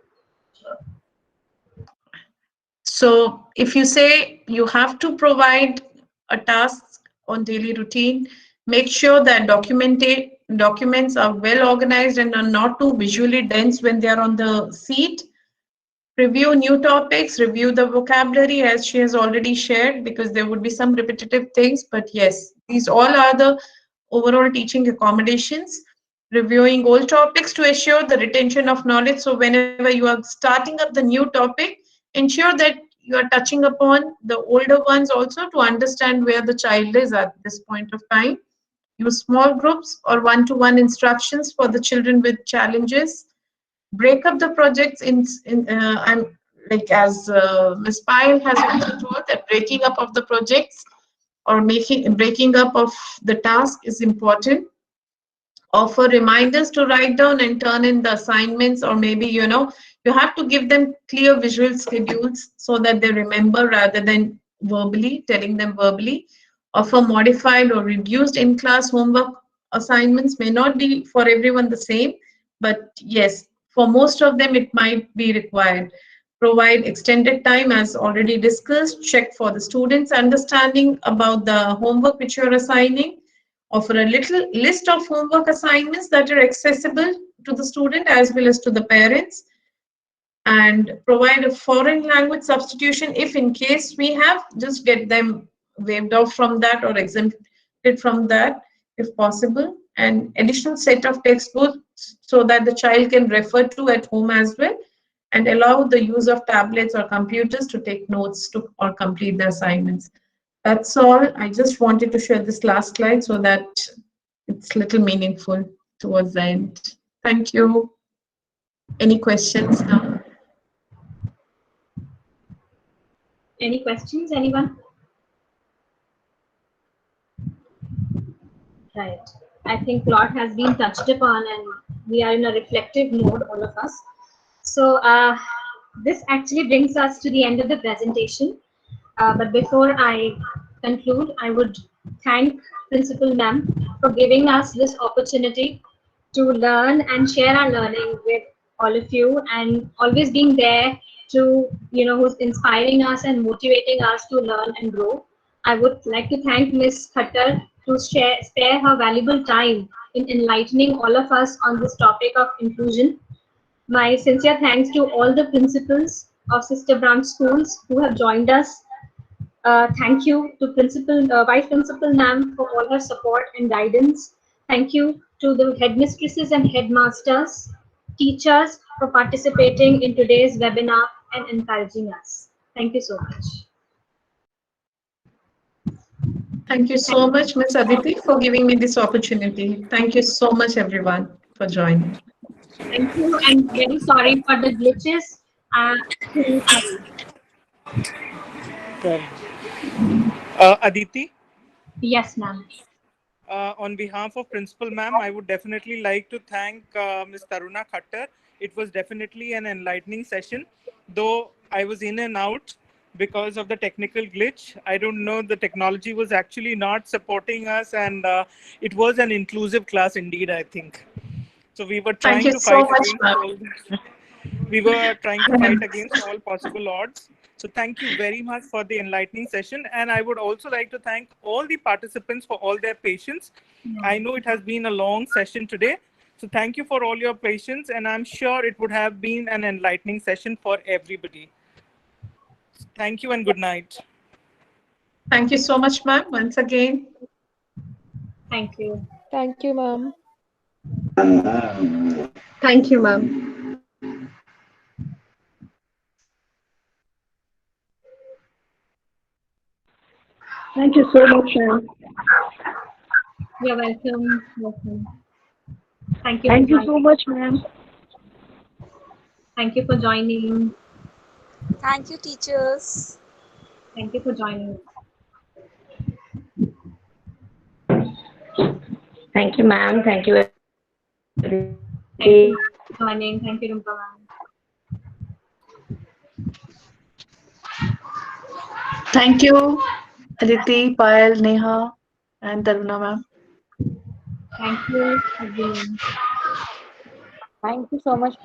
So if you say you have to provide a task on daily routine, make sure that documents are well organized and are not too visually dense when they are on the seat. Review new topics, review the vocabulary as she has already shared, because there would be some repetitive things, but yes, these all are the overall teaching accommodations. Reviewing old topics to assure the retention of knowledge. So whenever you are starting up the new topic, ensure that you are touching upon the older ones also to understand where the child is at this point of time. Use small groups or one-to-one instructions for the children with challenges. Break up the projects and like as Ms. Payal has also told, that breaking up of the projects or breaking up of the task is important. Offer reminders to write down and turn in the assignments, or maybe you have to give them clear visual schedules so that they remember rather than telling them verbally. Offer modified or reduced in-class homework assignments. May not be for everyone the same, but yes, for most of them it might be required. Provide extended time as already discussed. Check for the students' understanding about the homework which you're assigning. Offer a little list of homework assignments that are accessible to the student as well as to the parents. And provide a foreign language substitution if in case we have, just get them waived off from that or exempted from that if possible. And additional set of textbooks so that the child can refer to at home as well, and allow the use of tablets or computers to take notes or complete the assignments. That's all. I just wanted to share this last slide so that it's little meaningful towards the end. Thank you. Any questions now? Any questions, anyone? Right. I think lot has been touched upon and we are in a reflective mode, all of us. So this actually brings us to the end of the presentation. But before I conclude, I would thank Principal Ma'am for giving us this opportunity to learn and share our learning with all of you, and always being there to, who's inspiring us and motivating us to learn and grow. I would like to thank Ms. Khattar to spare her valuable time in enlightening all of us on this topic of inclusion. My sincere thanks to all the principals of Sister Branch schools who have joined us. Thank you to Vice Principal Ma'am for all her support and guidance. Thank you to the headmistresses and headmasters, teachers for participating in today's webinar and encouraging us. Thank you so much. Thank you so much, Ms. Aditi, for giving me this opportunity. Thank you so much, everyone, for joining. Thank you, and very sorry for the glitches. Aditi? Yes, ma'am. On behalf of Principal Ma'am, I would definitely like to thank Ms. Taruna Khattar. It was definitely an enlightening session, though I was in and out because of the technical glitch. I don't know, the technology was actually not supporting us, and it was an inclusive class indeed, I think. So we were trying to fight against all possible odds. So thank you very much for the enlightening session. And I would also like to thank all the participants for all their patience. I know it has been a long session today. So thank you for all your patience. And I'm sure it would have been an enlightening session for everybody. Thank you and good night. Thank you so much, ma'am, once again. Thank you. Thank you, ma'am. Thank you, ma'am. Thank you so much, ma'am. You're welcome. Welcome. Thank you. Thank you so much, ma'am. Thank you for joining. Thank you, teachers. Thank you for joining. Thank you, ma'am. Thank you. Thank you for joining. Thank you, Rumpa ma'am. Thank you, Aditi, Payal, Neha, and Taruna, ma'am. Thank you, everyone. Thank you so much.